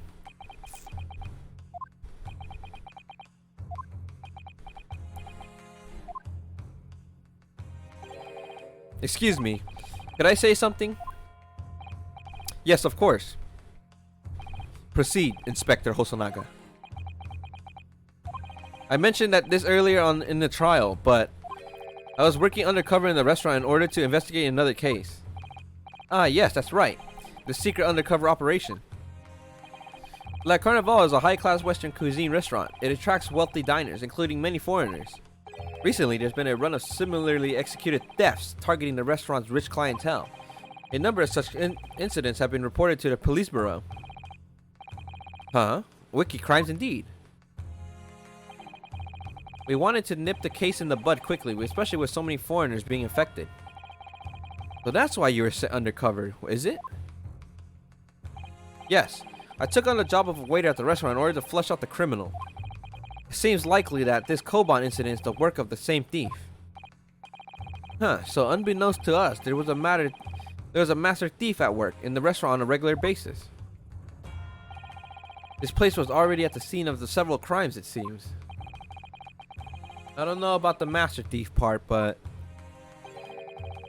Excuse me, could I say something? Yes, of course. Proceed, Inspector Hosonaga. I mentioned that this earlier on in the trial, but I was working undercover in the restaurant in order to investigate another case. Ah, yes, that's right. The secret undercover operation. La Carnival is a high-class Western cuisine restaurant. It attracts wealthy diners, including many foreigners. Recently, there's been a run of similarly executed thefts targeting the restaurant's rich clientele. A number of such incidents have been reported to the police bureau. Huh? Wiki crimes indeed. We wanted to nip the case in the bud quickly, especially with so many foreigners being infected. So that's why you were sent undercover, is it? Yes. I took on the job of a waiter at the restaurant in order to flush out the criminal. It seems likely that this Koban incident is the work of the same thief. Huh, so unbeknownst to us, there was a master thief at work in the restaurant on a regular basis. This place was already at the scene of the several crimes, it seems. I don't know about the master thief part, but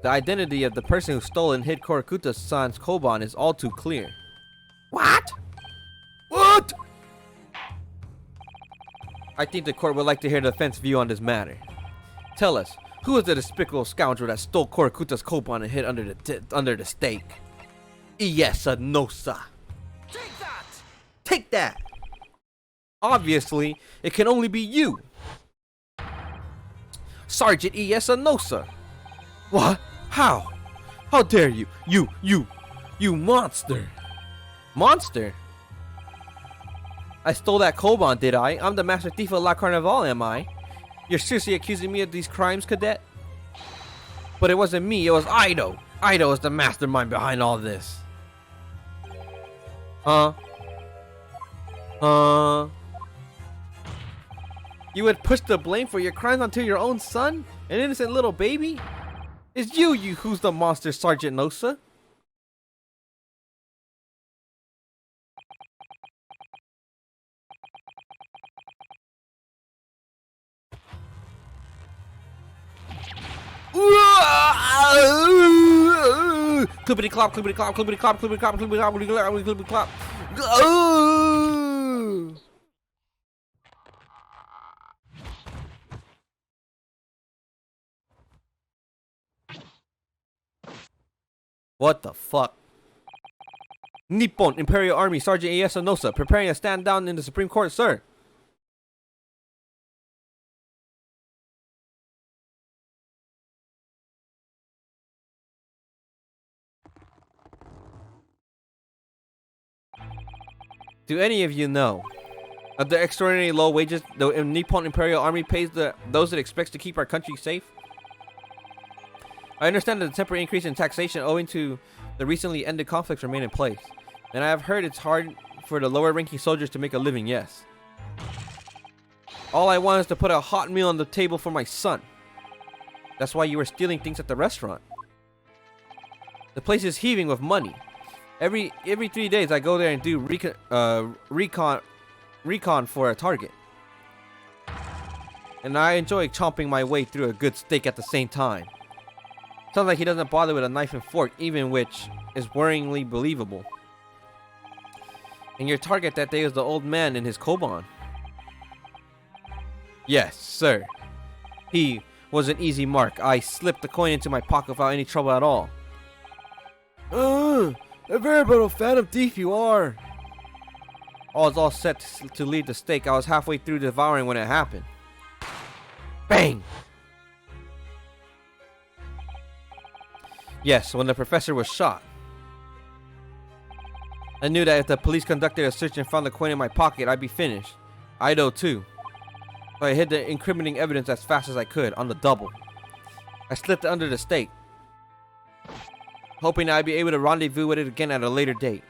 the identity of the person who stole and hid Korakuta-san's Koban is all too clear. What? What? I think the court would like to hear the defense view on this matter. Tell us, who is the despicable scoundrel that stole Korakuta's Koban and hid under the steak? Iesa Nosa. Take that! Take that! Obviously, it can only be you. Sergeant Iesa Nosa. What? How? How dare you? You monster. Monster? I stole that Koban, did I? I'm the master thief of La Carnival, am I? You're seriously accusing me of these crimes, cadet? But it wasn't me, it was Ido. Ido is the mastermind behind all this. Huh? You would push the blame for your crimes onto your own son? An innocent little baby? It's you who's the monster, Sergeant Nosa. Clippity clop, clippity clop, clippity clop, clippity clop, clippity clop, clippity clop, clippity clop. What the fuck? Nippon Imperial Army Sergeant Iesa Nosa preparing to stand down in the Supreme Court, sir. Do any of you know of the extraordinarily low wages the Nippon Imperial Army pays those it expects to keep our country safe? I understand that the temporary increase in taxation owing to the recently ended conflicts remain in place. And I have heard it's hard for the lower ranking soldiers to make a living, yes. All I want is to put a hot meal on the table for my son. That's why you were stealing things at the restaurant. The place is heaving with money. Every 3 days I go there and do recon for a target. And I enjoy chomping my way through a good steak at the same time. Sounds like he doesn't bother with a knife and fork, even, which is worryingly believable. And your target that day is the old man in his Koban. Yes, sir. He was an easy mark. I slipped the coin into my pocket without any trouble at all. A veritable phantom thief you are. I was all set to leave the steak. I was halfway through devouring when it happened. Bang! Yes, when the professor was shot. I knew that if the police conducted a search and found the coin in my pocket, I'd be finished. I'd know too. So I hid the incriminating evidence as fast as I could, on the double. I slipped it under the steak, hoping that I'd be able to rendezvous with it again at a later date.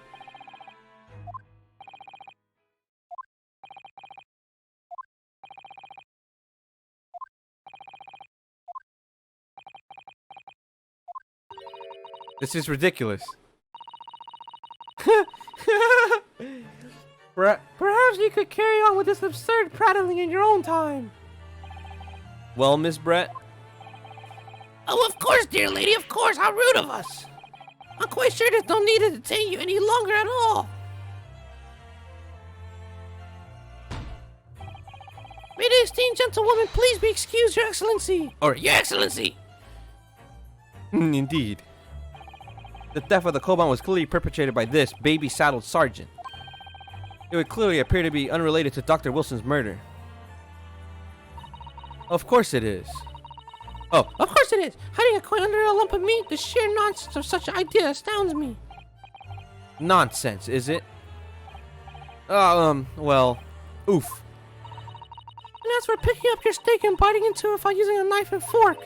This is ridiculous. Perhaps you could carry on with this absurd prattling in your own time. Well, Miss Brett? Oh, of course, dear lady, of course. How rude of us. I'm quite sure there's no need to detain you any longer at all. May the esteemed gentlewoman please be excused, Your Excellency. Or Your Excellency. Indeed. The theft of the koban was clearly perpetrated by this baby-saddled sergeant. It would clearly appear to be unrelated to Dr. Wilson's murder. Of course it is. Oh, Of course it is. Hiding a coin under a lump of meat, the sheer nonsense of such an idea astounds me. nonsense, is it? Well, oof. And as for picking up your steak and biting into it without using a knife and fork,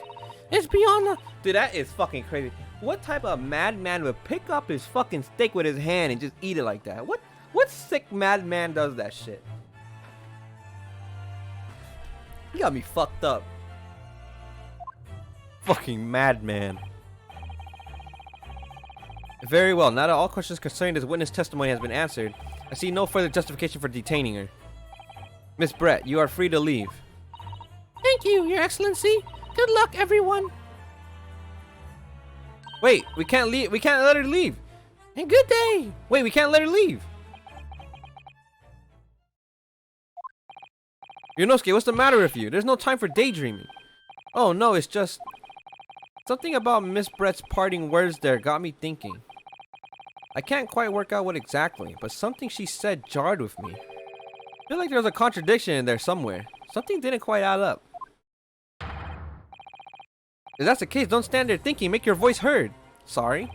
it's beyond the... Dude, that is fucking crazy. What type of madman would pick up his fucking steak with his hand and just eat it like that? What sick madman does that shit? You got me fucked up. Fucking madman. Very well, now that all questions concerning this witness testimony has been answered, I see no further justification for detaining her. Miss Brett, you are free to leave. Thank you, Your Excellency. Good luck, everyone. Wait, we can't leave. We can't let her leave. And good day. Wait, we can't let her leave. Yonosuke, what's the matter with you? There's no time for daydreaming. Oh no, it's just... something about Miss Brett's parting words there got me thinking. I can't quite work out what exactly, but something she said jarred with me. I feel like there was a contradiction in there somewhere. Something didn't quite add up. If that's the case, don't stand there thinking, make your voice heard. Sorry.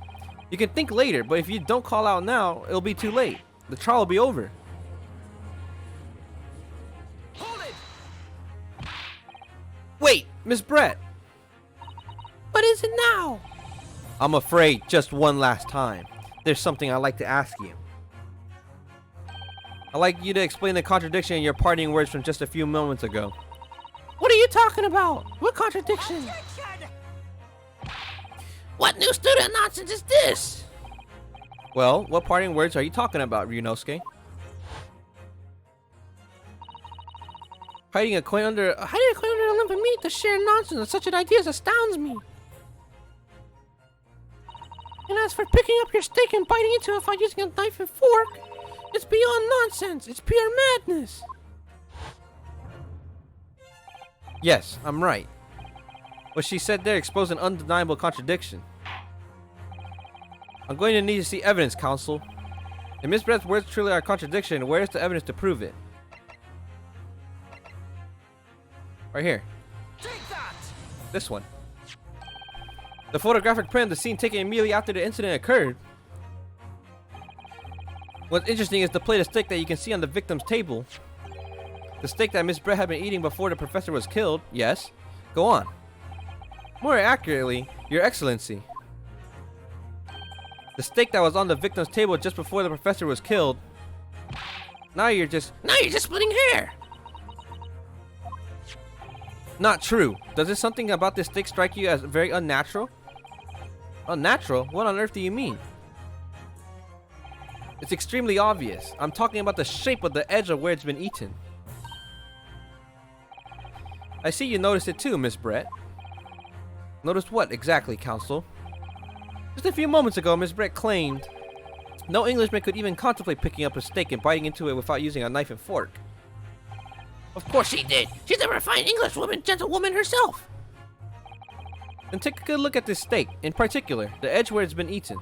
You can think later, but if you don't call out now, it'll be too late. The trial will be over. Hold it! Wait, Miss Brett. What is it now? I'm afraid just one last time. There's something I'd like to ask you. I'd like you to explain the contradiction in your parting words from just a few moments ago. What are you talking about? What contradiction? Objection! What new student nonsense is this? Well, what parting words are you talking about, Ryunosuke? Hiding a coin under Hiding a coin under a lump of meat, the sheer nonsense of such an idea astounds me. And as for picking up your steak and biting into it without using a knife and fork, it's beyond nonsense. It's pure madness. Yes, I'm right. What she said there exposed an undeniable contradiction. I'm going to need to see evidence, counsel. If Miss Brett's words truly are a contradiction, where is the evidence to prove it? Right here. Take that! This one. The photographic print of the scene taken immediately after the incident occurred. What's interesting is the plate of steak that you can see on the victim's table. The steak that Miss Brett had been eating before the professor was killed. Yes. Go on. More accurately, Your Excellency. The steak that was on the victim's table just before the professor was killed. Now you're just splitting hair. not true. Does this something about this steak strike you as very unnatural? Unnatural? What on earth do you mean? It's extremely obvious. I'm talking about the shape of the edge of where it's been eaten. I see you noticed it too, Miss Brett. Noticed what exactly, Counsel? Just a few moments ago, Miss Brett claimed no Englishman could even contemplate picking up a steak and biting into it without using a knife and fork. Of course she did. She's a refined Englishwoman, gentlewoman herself. Then take a good look at this steak, in particular, the edge where it's been eaten.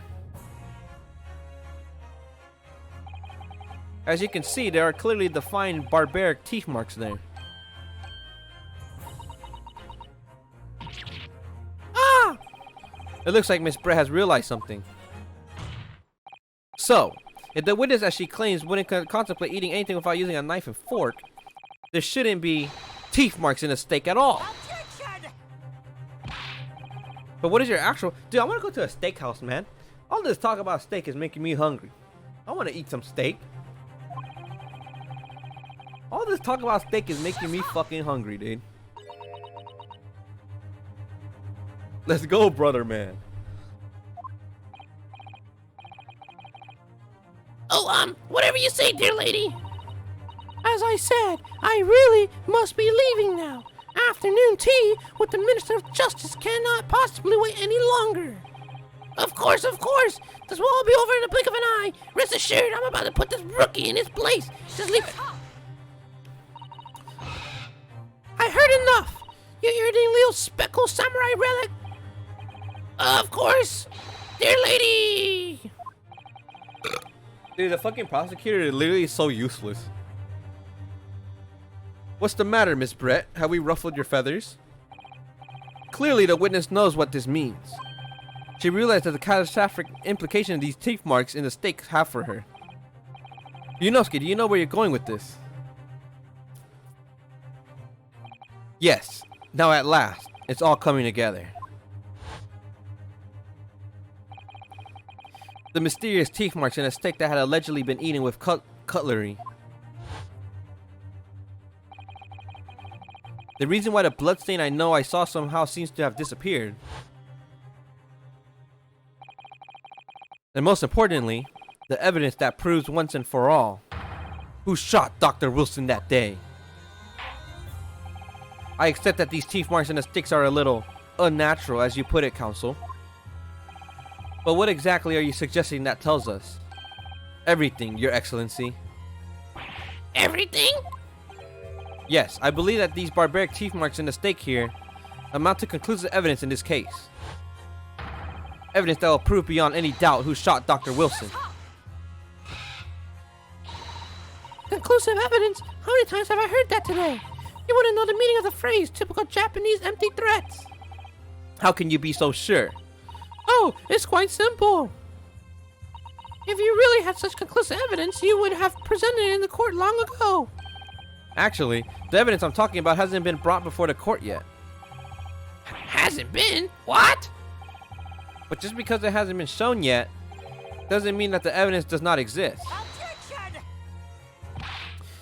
As you can see, there are clearly defined barbaric teeth marks there. Ah! It looks like Miss Brett has realized something. So, if the witness, as she claims, wouldn't contemplate eating anything without using a knife and fork, there shouldn't be teeth marks in a steak at all. Objection! But what is your actual... Dude, I want to go to a steakhouse, man. All this talk about steak is making me hungry. I want to eat some steak. All this talk about steak is making me fucking hungry, dude. Let's go, brother man. Oh, whatever you say, dear lady. As I said, I really must be leaving now. Afternoon tea with the Minister of Justice cannot possibly wait any longer. Of course, of course. This will all be over in the blink of an eye. Rest assured, I'm about to put this rookie in his place. Just leave it. I heard enough. You irritating little speckled samurai relic. Of course, dear lady. Dude, the fucking prosecutor is literally so useless. What's the matter, Miss Brett? Have we ruffled your feathers? Clearly, the witness knows what this means. She realized that the catastrophic implication of these teeth marks in the steak have for her. Yunosuke, do you know where you're going with this? Yes. Now at last, it's all coming together. The mysterious teeth marks in a steak that had allegedly been eaten with cutlery. The reason why the bloodstain I know I saw somehow seems to have disappeared. And most importantly, the evidence that proves once and for all who shot Dr. Wilson that day. I accept that these teeth marks in the sticks are a little unnatural, as you put it, Counsel. But what exactly are you suggesting that tells us? Everything, Your Excellency. Everything? Yes, I believe that these barbaric teeth marks in the steak here amount to conclusive evidence in this case. Evidence that will prove beyond any doubt who shot Dr. Wilson. Conclusive evidence? How many times have I heard that today? You wouldn't know the meaning of the phrase, typical Japanese empty threats. How can you be so sure? Oh, it's quite simple. If you really had such conclusive evidence, you would have presented it in the court long ago. Actually, the evidence I'm talking about hasn't been brought before the court yet. Hasn't been? What? But just because it hasn't been shown yet, doesn't mean that the evidence does not exist. Objection!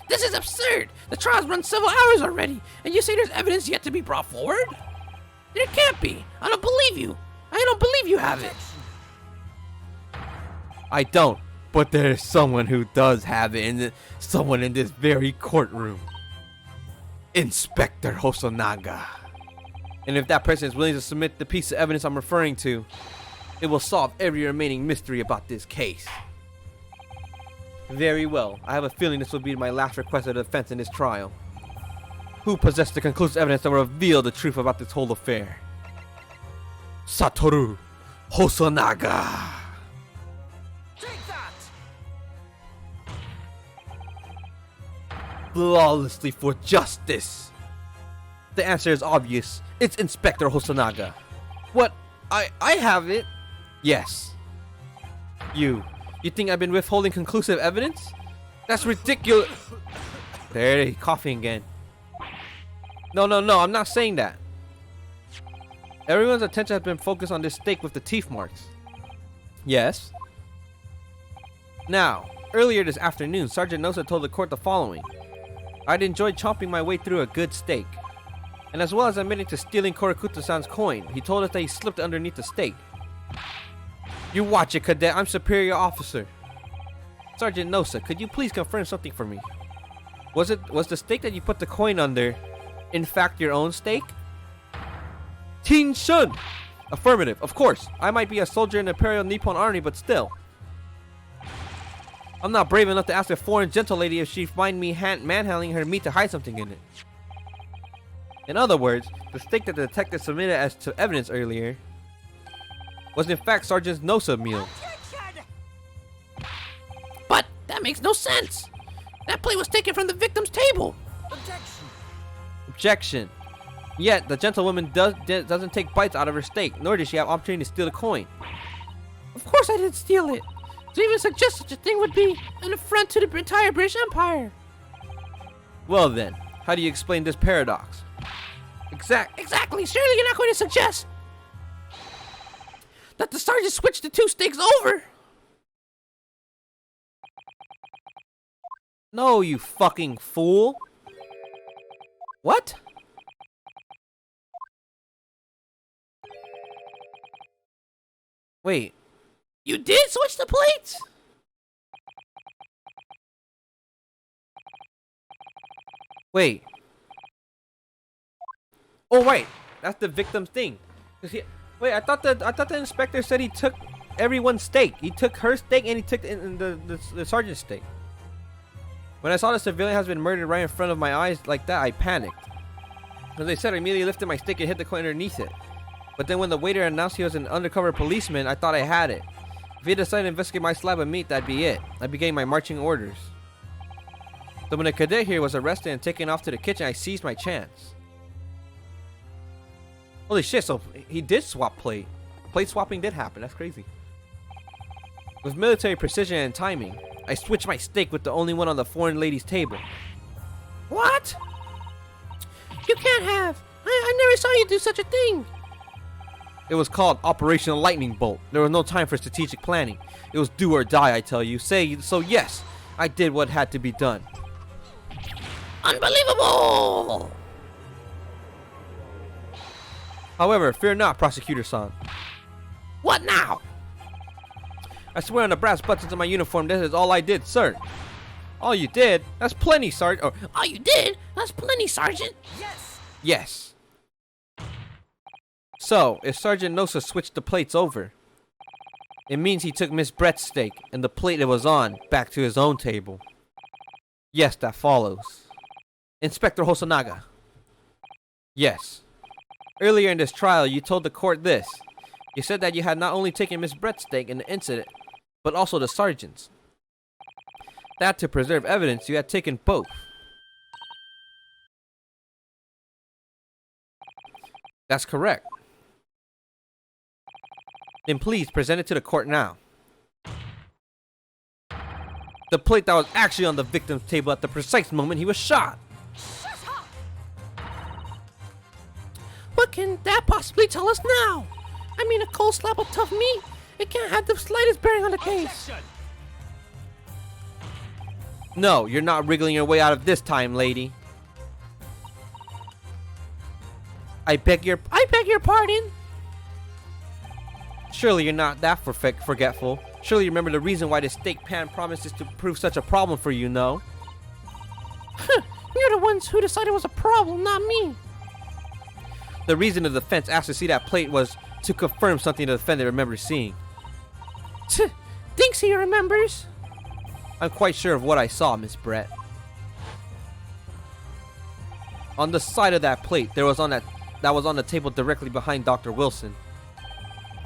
This is absurd. The trial's run several hours already, and you say there's evidence yet to be brought forward? There can't be. I don't believe you. I don't believe you have it. I don't, but there is someone who does have it, and someone in this very courtroom. Inspector Hosonaga. And if that person is willing to submit the piece of evidence I'm referring to, it will solve every remaining mystery about this case. Very well. I have a feeling this will be my last request of the defense in this trial. Who possessed the conclusive evidence that will reveal the truth about this whole affair? Satoru Hosonaga. Take that! Flawlessly for justice. The answer is obvious. It's Inspector Hosonaga. What? I have it? Yes. You think I've been withholding conclusive evidence? That's ridiculous. There, he's coughing again. No, I'm not saying that. Everyone's attention has been focused on this steak with the teeth marks. Yes. Now, earlier this afternoon, Sergeant Nosa told the court the following. I'd enjoyed chomping my way through a good steak. And as well as admitting to stealing Korakuta-san's coin, he told us that he slipped underneath the steak. You watch it, Cadet. I'm superior officer. Sergeant Nosa, could you please confirm something for me? Was the steak that you put the coin under, in fact, your own steak? Teen Shun! Affirmative, of course. I might be a soldier in the Imperial Nippon Army, but still. I'm not brave enough to ask a foreign gentle lady if she'd mind me manhandling her meat to hide something in it. In other words, the steak that the detective submitted as to evidence earlier was in fact Sergeant Nosa's meal. Objection! But that makes no sense. That plate was taken from the victim's table. Objection. Objection. Yet, the gentlewoman doesn't take bites out of her steak, nor does she have opportunity to steal the coin. Of course I didn't steal it. To even suggest such a thing would be an affront to the entire British Empire. Well then, how do you explain this paradox? Exactly. Surely you're not going to suggest that the sergeant switched the two steaks over. No, you fucking fool. What? Wait. You did switch the plates? Wait. Oh wait, that's the victim's thing. Wait, I thought the inspector said he took everyone's steak. He took her steak and he took the sergeant's steak. When I saw the civilian has been murdered right in front of my eyes like that, I panicked. As I said, I immediately lifted my stick and hit the coin underneath it. But then when the waiter announced he was an undercover policeman, I thought I had it. If he decided to investigate my slab of meat, that'd be it. I began my marching orders. So when a cadet here was arrested and taken off to the kitchen, I seized my chance. Holy shit, so he did swap plate. Plate swapping did happen, that's crazy. With military precision and timing, I switched my steak with the only one on the foreign lady's table. What? You can't have. I never saw you do such a thing. It was called Operation Lightning Bolt. There was no time for strategic planning. It was do or die, I tell you. So yes, I did what had to be done. Unbelievable! However, fear not, Prosecutor-san. What now? I swear on the brass buttons of my uniform, this is all I did, sir. All you did? That's plenty, Sergeant. All you did? That's plenty, Sergeant. Yes. Yes. So, if Sergeant Nosa switched the plates over, it means he took Miss Brett's steak and the plate it was on back to his own table. Yes, that follows. Inspector Hosonaga. Yes. Earlier in this trial, you told the court this. You said that you had not only taken Miss Brett's steak in the incident, but also the sergeant's. That to preserve evidence, you had taken both. That's correct. Then please present it to the court now. The plate that was actually on the victim's table at the precise moment he was shot. Shut up. What can that possibly tell us now? I mean, a cold slab of tough meat. It can't have the slightest bearing on the case. Objection. No, you're not wriggling your way out of this time, lady. I beg your pardon. Surely you're not that forgetful. Surely you remember the reason why the steak pan promises to prove such a problem for you, no? You're the ones who decided it was a problem, not me. The reason the defense asked to see that plate was to confirm something the defendant remembers seeing. Thinks he remembers. I'm quite sure of what I saw, Miss Brett. On the side of that plate, that was on the table directly behind Dr. Wilson.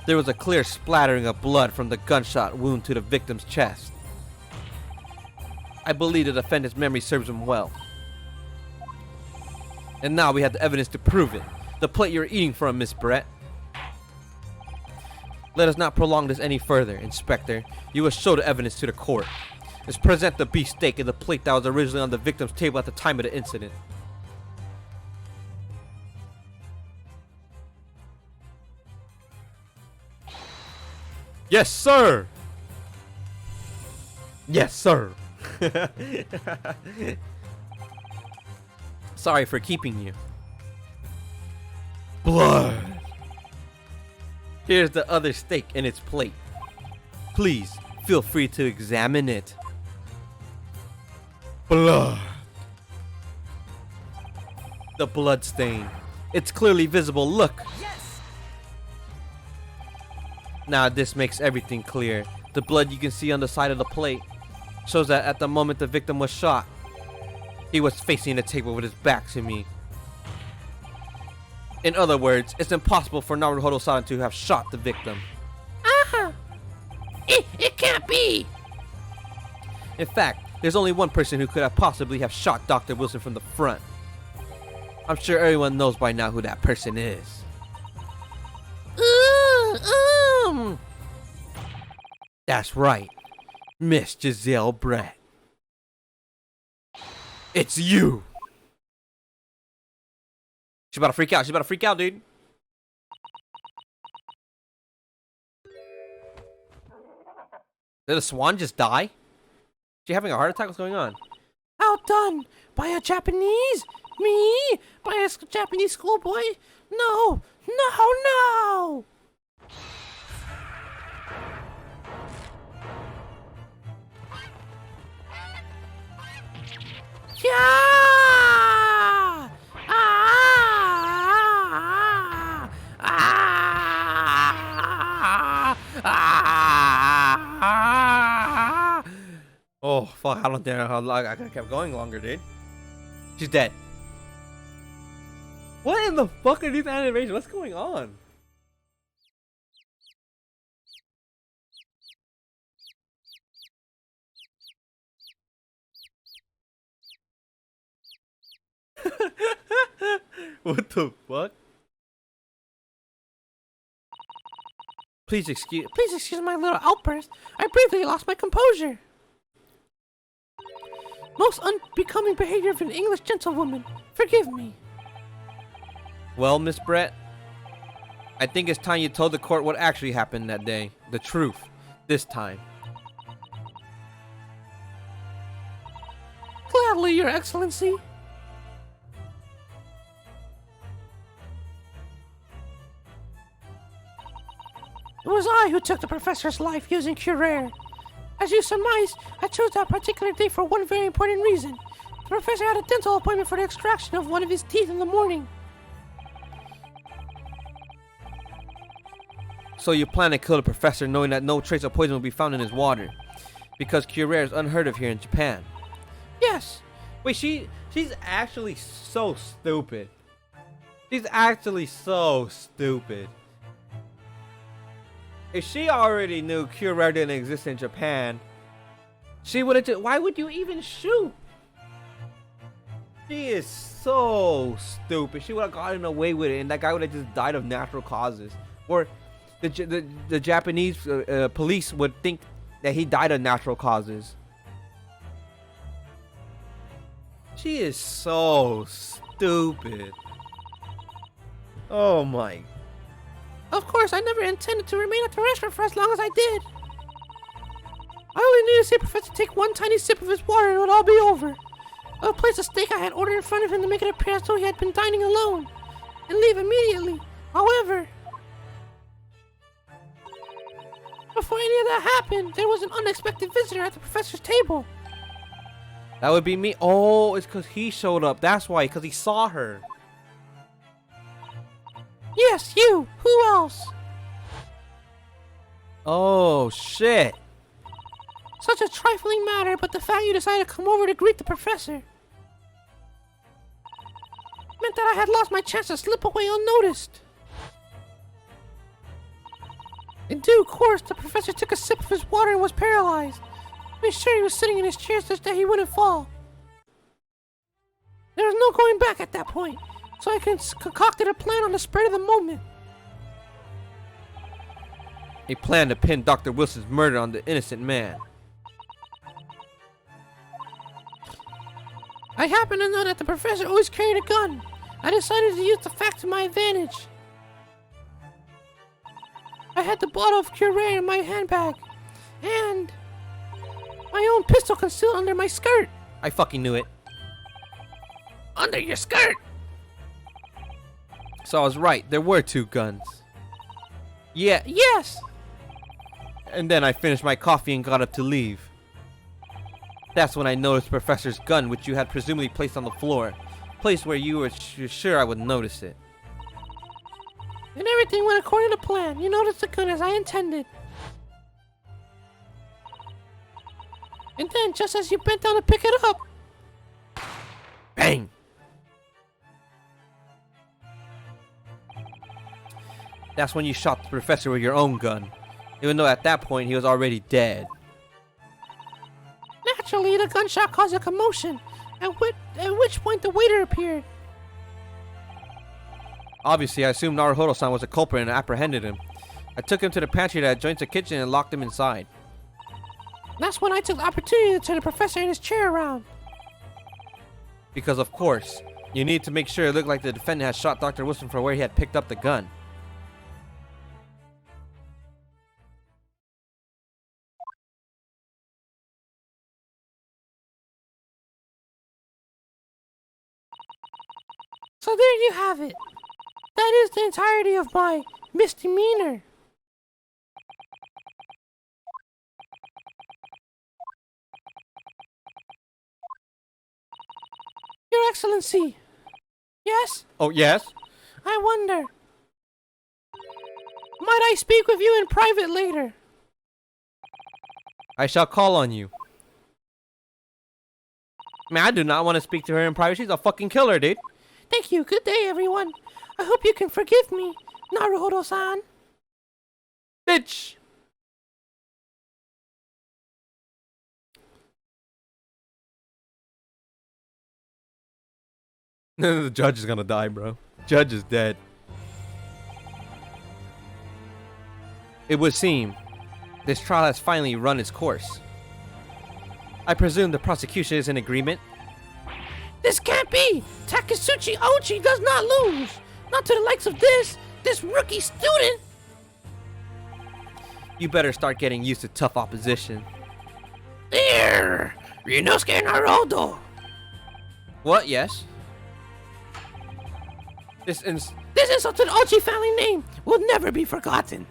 There was a clear splattering of blood from the gunshot wound to the victim's chest. I believe the defendant's memory serves him well. And now we have the evidence to prove it. The plate you're eating from, Miss Brett. Let us not prolong this any further, Inspector. You will show the evidence to the court. Let's present the beef steak and the plate that was originally on the victim's table at the time of the incident. Yes, sir! Yes, sir! Sorry for keeping you. Blood! Here's the other steak in its plate. Please, feel free to examine it. Blood. The blood stain. It's clearly visible, look. Yes. Now this makes everything clear. The blood you can see on the side of the plate shows that at the moment the victim was shot, he was facing the table with his back to me. In other words, it's impossible for Naruhodo-san to have shot the victim. It can't be. In fact, there's only one person who could have possibly have shot Dr. Wilson from the front. I'm sure everyone knows by now who that person is. That's right, Miss Giselle Brett. It's you. She's about to freak out. She's about to freak out, dude. Did the swan just die? She having a heart attack? What's going on? Outdone by a Japanese? Me? By a Japanese schoolboy? No, no, no! Yeah! Oh, fuck. I don't think I could have kept going longer, dude. She's dead. What in the fuck are these animations? What's going on? What the fuck? Please excuse my little outburst. I briefly lost my composure. Most unbecoming behavior of an English gentlewoman. Forgive me. Well, Miss Brett, I think it's time you told the court what actually happened that day. The truth. This time. Gladly, Your Excellency. It was I who took the professor's life using Curare. As you surmise, I chose that particular day for one very important reason. The professor had a dental appointment for the extraction of one of his teeth in the morning. So you plan to kill the professor knowing that no trace of poison will be found in his water. Because Curare is unheard of here in Japan. Yes. Wait, she's actually so stupid. She's actually so stupid. If she already knew Curare didn't exist in Japan, she would have just... Why would you even shoot? She is so stupid. She would have gotten away with it, and that guy would have just died of natural causes. Or the Japanese police would think that he died of natural causes. She is so stupid. Oh my. Of course, I never intended to remain at the restaurant for as long as I did. I only needed to see Professor take one tiny sip of his water and it would all be over. I would place the steak I had ordered in front of him to make it appear as though he had been dining alone, and leave immediately. However, before any of that happened, there was an unexpected visitor at the professor's table. That would be me. Oh, it's because he showed up. That's why, because he saw her. Yes, you. Who else? Oh, shit. Such a trifling matter, but the fact you decided to come over to greet the professor meant that I had lost my chance to slip away unnoticed. In due course, the professor took a sip of his water and was paralyzed. Made sure he was sitting in his chair such that he wouldn't fall. There was no going back at that point, so I concocted a plan on the spur of the moment. He planned to pin Dr. Wilson's murder on the innocent man. I happen to know that the professor always carried a gun. I decided to use the fact to my advantage. I had the bottle of Curare in my handbag, and my own pistol concealed under my skirt. I fucking knew it. Under your skirt! So I was right. There were two guns. Yeah. Yes! And then I finished my coffee and got up to leave. That's when I noticed the professor's gun, which you had presumably placed on the floor. Place where you were sure I would notice it. And everything went according to plan. You noticed the gun as I intended. And then, just as you bent down to pick it up... Bang! That's when you shot the professor with your own gun. Even though at that point he was already dead. Naturally, then a gunshot caused a commotion, at which point the waiter appeared. Obviously, I assumed Naruhodo-san was a culprit and apprehended him. I took him to the pantry that adjoins the kitchen and locked him inside. That's when I took the opportunity to turn the professor in his chair around. Because of course, you need to make sure it looked like the defendant had shot Dr. Wilson for where he had picked up the gun. So there you have it. That is the entirety of my misdemeanor. Your Excellency. Yes? Oh, yes? I wonder. Might I speak with you in private later? I shall call on you. Man, I do not want to speak to her in private. She's a fucking killer, dude. Thank you. Good day, everyone. I hope you can forgive me, Naruhodo-san. Bitch! The judge is gonna die, bro. Judge is dead. It would seem this trial has finally run its course. I presume the prosecution is in agreement. This can't be! Takasuchi Ochi does not lose! Not to the likes of this rookie student! You better start getting used to tough opposition. There! Ryunosuke Naruhodo! What? Yes? This insult to the Ochi family name will never be forgotten.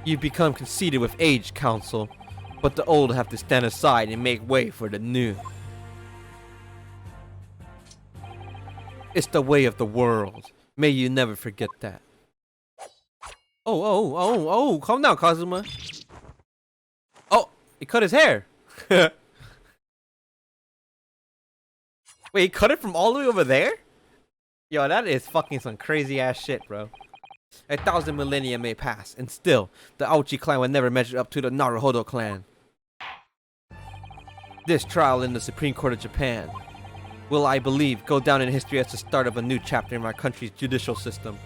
You've become conceited with age, Counsel, but the old have to stand aside and make way for the new. It's the way of the world. May you never forget that. Oh, calm down, Kazuma. Oh, he cut his hair. Wait, he cut it from all the way over there? Yo, that is fucking some crazy ass shit, bro. 1,000 millennia may pass, and still, the Aochi clan will never measure up to the Naruhodo clan. This trial in the Supreme Court of Japan will, I believe, go down in history as the start of a new chapter in my country's judicial system.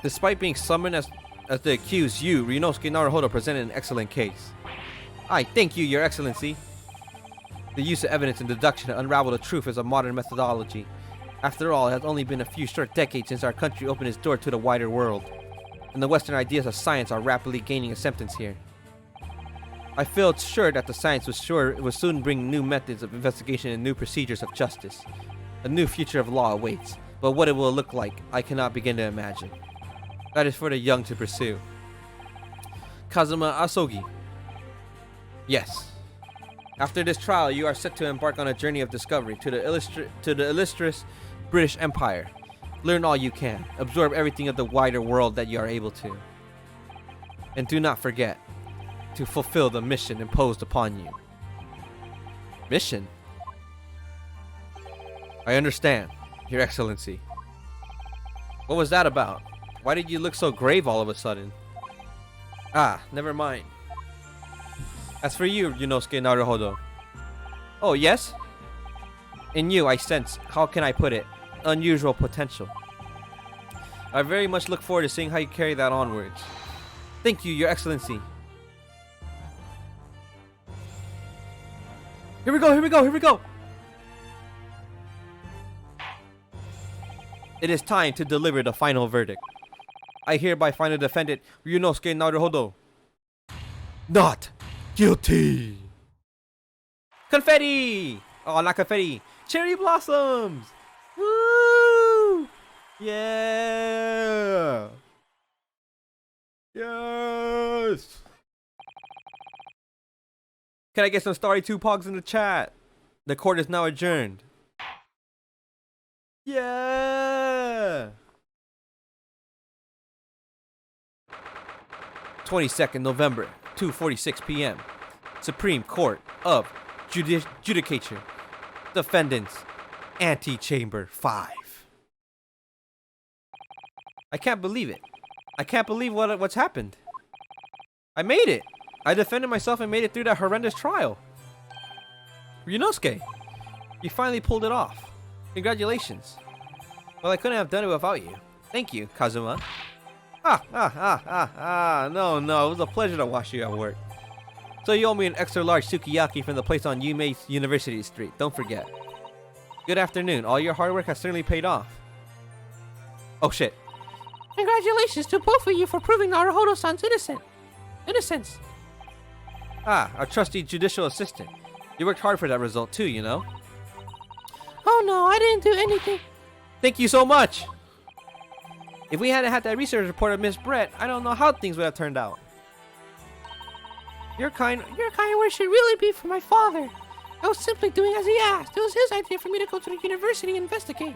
Despite being summoned as the accused, you, Ryunosuke Naruhodo, presented an excellent case. I thank you, Your Excellency. The use of evidence and deduction to unravel the truth is a modern methodology. After all, it has only been a few short decades since our country opened its door to the wider world, and the Western ideas of science are rapidly gaining acceptance here. I feel sure that the science will soon bring new methods of investigation and new procedures of justice. A new future of law awaits, but what it will look like, I cannot begin to imagine. That is for the young to pursue. Kazuma Asogi. Yes. After this trial, you are set to embark on a journey of discovery to the illustrious British Empire. Learn all you can. Absorb everything of the wider world that you are able to. And do not forget to fulfill the mission imposed upon you. Mission? I understand, Your Excellency. What was that about? Why did you look so grave all of a sudden? Ah, never mind. As for you, Ryunosuke Naruhodo. Oh, yes? In you, I sense, how can I put it, unusual potential. I very much look forward to seeing how you carry that onwards. Thank you, Your Excellency. Here we go! It is time to deliver the final verdict. I hereby find the defendant, Ryunosuke Naruhodo, not guilty. Confetti! Oh, not confetti. Cherry blossoms! Woo! Yeah! Yes! Can I get some Starry 2 Pogs in the chat? The court is now adjourned. Yeah! 22nd November, 2:46 p.m. Supreme Court of Judicature. Defendants, Antechamber 5. I can't believe it. I can't believe what's happened. I made it! I defended myself and made it through that horrendous trial. Ryunosuke, you finally pulled it off. Congratulations. Well, I couldn't have done it without you. Thank you, Kazuma. No, it was a pleasure to watch you at work. So you owe me an extra large sukiyaki from the place on Yume University Street, don't forget. Good afternoon, all your hard work has certainly paid off. Oh shit. Congratulations to both of you for proving Naruhodo-san's innocence. Our trusty judicial assistant. You worked hard for that result too, you know. Oh no, I didn't do anything. Thank you so much! If we hadn't had that research report of Miss Brett, I don't know how things would have turned out. Your kind words should really be for my father. I was simply doing as he asked. It was his idea for me to go to the university and investigate.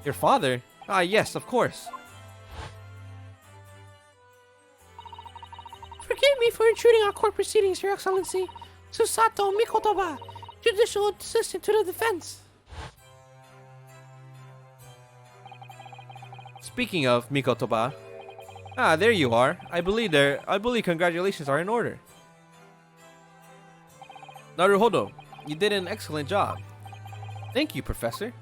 Your father? Ah, yes, of course. Forgive me for intruding on court proceedings, Your Excellency. Susato Mikotoba, Judicial Assistant to the Defense. Speaking of Mikotoba, there you are. I believe congratulations are in order. Naruhodo, you did an excellent job. Thank you, Professor.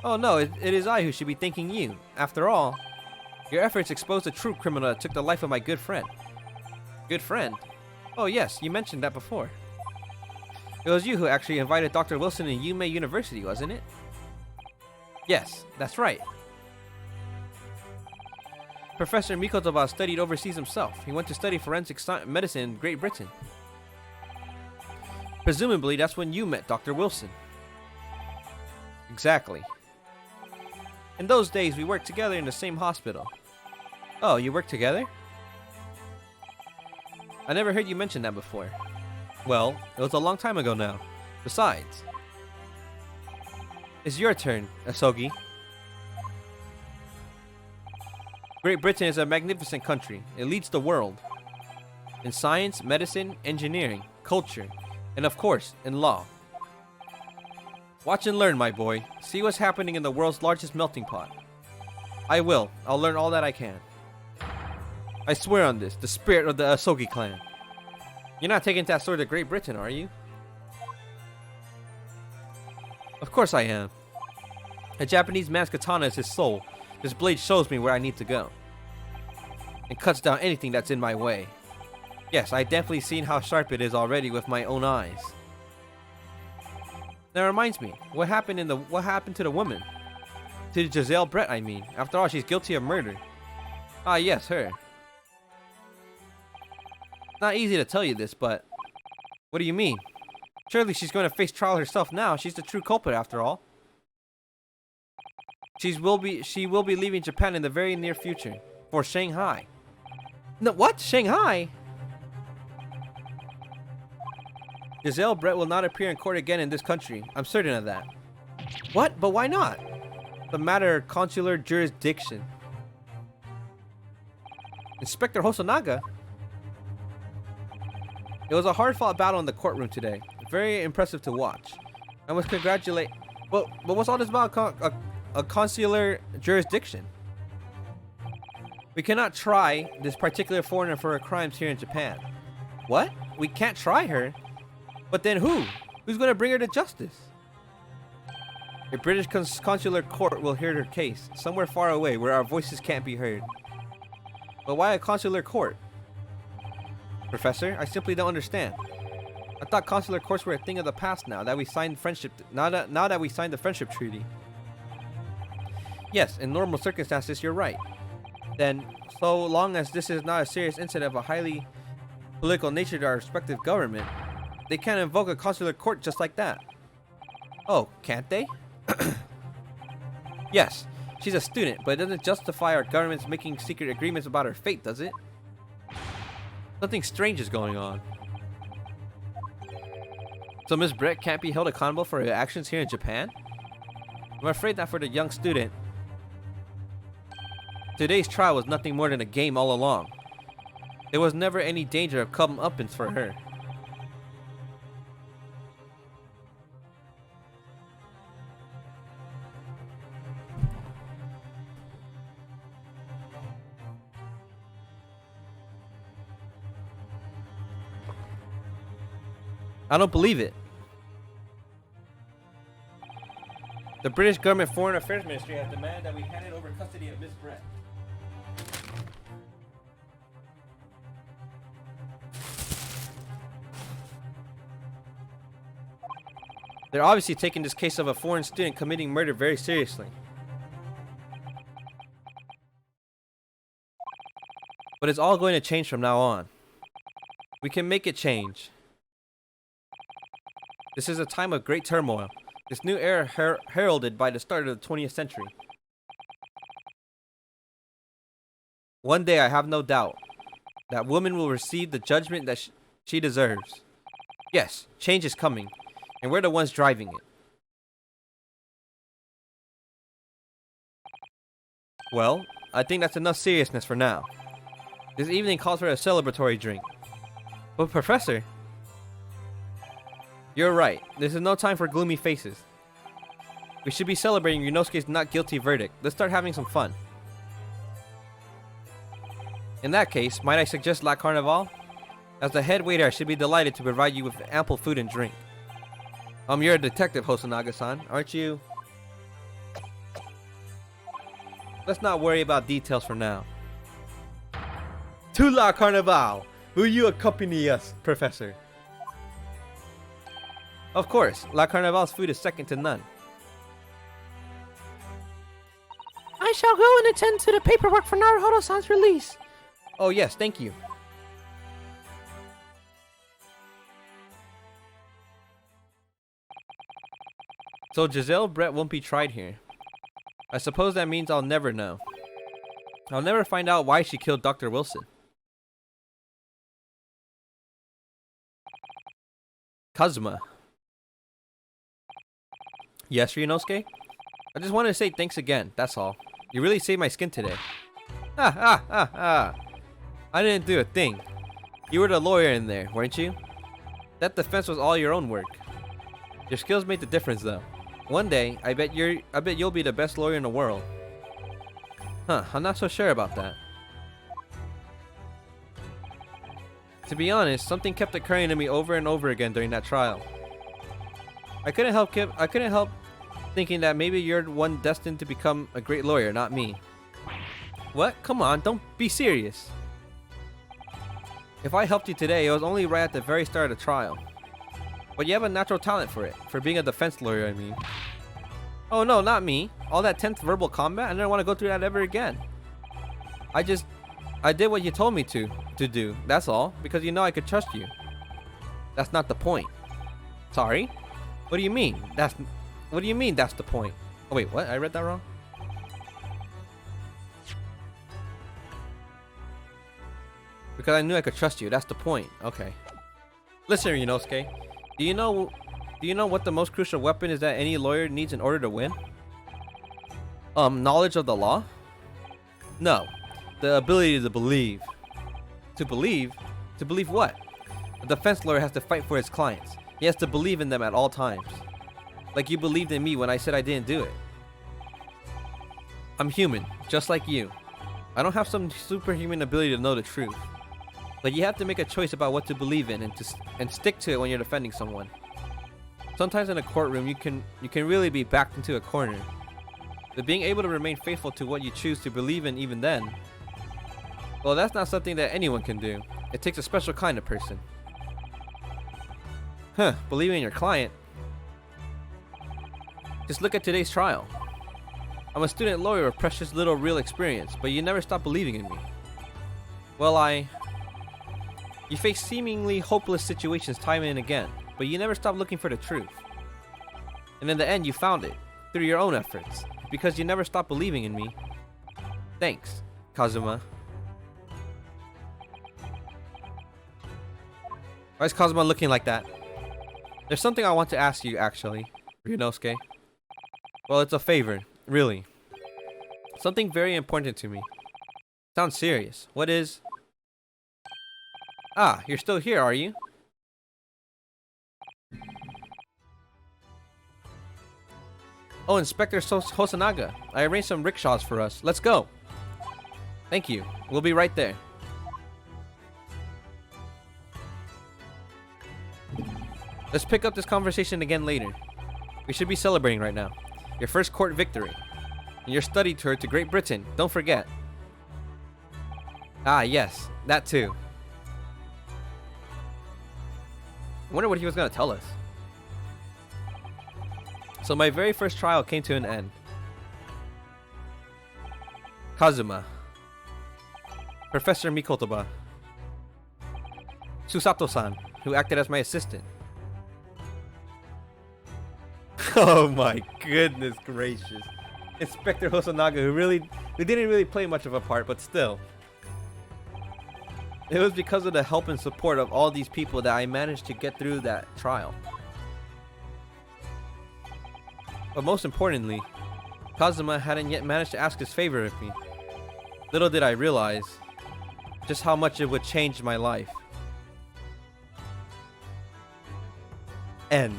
Oh no, it is I who should be thanking you. After all, your efforts exposed the true criminal that took the life of my good friend. Good friend? Oh yes, you mentioned that before. It was you who actually invited Dr. Wilson in Yume University, wasn't it? Yes, that's right. Professor Mikotoba studied overseas himself. He went to study forensic medicine in Great Britain. Presumably, that's when you met Dr. Wilson. Exactly. In those days, we worked together in the same hospital. Oh, you worked together? I never heard you mention that before. Well, it was a long time ago now. Besides, it's your turn, Asogi. Great Britain is a magnificent country. It leads the world in science, medicine, engineering, culture, and of course, in law. Watch and learn, my boy. See what's happening in the world's largest melting pot. I will. I'll learn all that I can. I swear on this, the spirit of the Asogi clan. You're not taking that sword to Great Britain, are you? Of course I am. A Japanese man's katana is his soul. This blade shows me where I need to go. And cuts down anything that's in my way. Yes, I've definitely seen how sharp it is already with my own eyes. That reminds me, what happened to the woman? To Giselle Brett, I mean. After all, she's guilty of murder. Ah, yes, her. Not easy to tell you this, but what do you mean? Surely she's going to face trial herself now. She's the true culprit after all. She will be leaving Japan in the very near future for Shanghai. No, what? Shanghai? Giselle Brett will not appear in court again in this country. I'm certain of that. What? But why not? The matter of consular jurisdiction. Inspector Hosonaga? It was a hard-fought battle in the courtroom today. Very impressive to watch. I must congratulate... But what's all this about a consular jurisdiction? We cannot try this particular foreigner for her crimes here in Japan. What? We can't try her? But then who? Who's going to bring her to justice? A British consular court will hear her case, somewhere far away where our voices can't be heard. But why a consular court? Professor, I simply don't understand. I thought consular courts were a thing of the past now that we signed now that we signed the friendship treaty. Yes, in normal circumstances you're right. Then, so long as this is not a serious incident of a highly political nature to our respective government, they can't invoke a consular court just like that. Oh, can't they? Yes, she's a student, but it doesn't justify our government's making secret agreements about her fate, does it? Something strange is going on. So Miss Brett can't be held accountable for her actions here in Japan? I'm afraid that for the young student, today's trial was nothing more than a game all along. There was never any danger of comeuppance for her. I don't believe it. The British government Foreign Affairs Ministry has demanded that we hand over custody of Miss Brett. They're obviously taking this case of a foreign student committing murder very seriously. But it's all going to change from now on. We can make it change. This is a time of great turmoil. This new era heralded by the start of the 20th century. One day, I have no doubt, that woman will receive the judgment that she deserves. Yes, change is coming, and we're the ones driving it. Well, I think that's enough seriousness for now. This evening calls for a celebratory drink. But Professor... You're right. This is no time for gloomy faces. We should be celebrating Ryunosuke's not guilty verdict. Let's start having some fun. In that case, might I suggest La Carnival? As the head waiter, I should be delighted to provide you with ample food and drink. You're a detective, Hosonaga-san, aren't you? Let's not worry about details for now. To La Carnival! Will you accompany us, Professor? Of course, La Carnival's food is second to none. I shall go and attend to the paperwork for Naruhodo-san's release. Oh yes, thank you. So Giselle Brett won't be tried here. I suppose that means I'll never know. I'll never find out why she killed Dr. Wilson. Kazuma. Yes, Ryunosuke? I just wanted to say thanks again, that's all. You really saved my skin today. I didn't do a thing. You were the lawyer in there, weren't you? That defense was all your own work. Your skills made the difference though. One day, I bet you'll be the best lawyer in the world. I'm not so sure about that. To be honest, something kept occurring to me over and over again during that trial. I couldn't help thinking that maybe you're the one destined to become a great lawyer, not me. What? Come on, don't be serious. If I helped you today, it was only right at the very start of the trial. But you have a natural talent for it, for being a defense lawyer, I mean. Oh no, not me. All that tense verbal combat, I never want to go through that ever again. I did what you told me to do, that's all, because you know I could trust you. That's not the point. Sorry? What do you mean? What do you mean that's the point? Oh wait, what? I read that wrong? Because I knew I could trust you, that's the point. Okay. Listen, Ryunosuke. Do you know what the most crucial weapon is that any lawyer needs in order to win? Knowledge of the law? No. The ability to believe. To believe? To believe what? A defense lawyer has to fight for his clients. He has to believe in them at all times. Like you believed in me when I said I didn't do it. I'm human, just like you. I don't have some superhuman ability to know the truth. But you have to make a choice about what to believe in and stick to it when you're defending someone. Sometimes in a courtroom you can really be backed into a corner. But being able to remain faithful to what you choose to believe in even then, well, that's not something that anyone can do. It takes a special kind of person. Believing in your client? Just look at today's trial. I'm a student lawyer with precious little real experience, but you never stop believing in me. Well, you face seemingly hopeless situations time and again, but you never stop looking for the truth. And in the end, you found it, through your own efforts, because you never stopped believing in me. Thanks, Kazuma. Why is Kazuma looking like that? There's something I want to ask you, actually, Ryunosuke. Well, it's a favor, really. Something very important to me. Sounds serious. What is... Ah, you're still here, are you? Oh, Inspector Hosonaga. I arranged some rickshaws for us. Let's go. Thank you. We'll be right there. Let's pick up this conversation again later. We should be celebrating right now. Your first court victory. And your study tour to Great Britain. Don't forget. Ah, yes. That too. I wonder what he was going to tell us. So my very first trial came to an end. Kazuma. Professor Mikotoba. Susato-san, who acted as my assistant. Oh my goodness gracious. Inspector Hosonaga, who didn't really play much of a part, but still. It was because of the help and support of all these people that I managed to get through that trial. But most importantly, Kazuma hadn't yet managed to ask his favor of me. Little did I realize just how much it would change my life. End.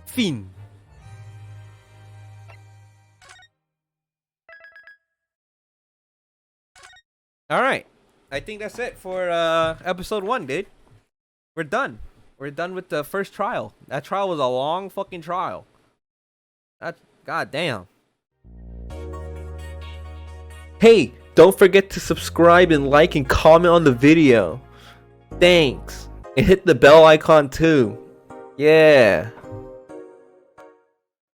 Fin. Alright. I think that's it for episode 1, dude. We're done. We're done with the first trial. That trial was a long fucking trial. That's goddamn. Hey, don't forget to subscribe and like and comment on the video. Thanks. And hit the bell icon too. Yeah.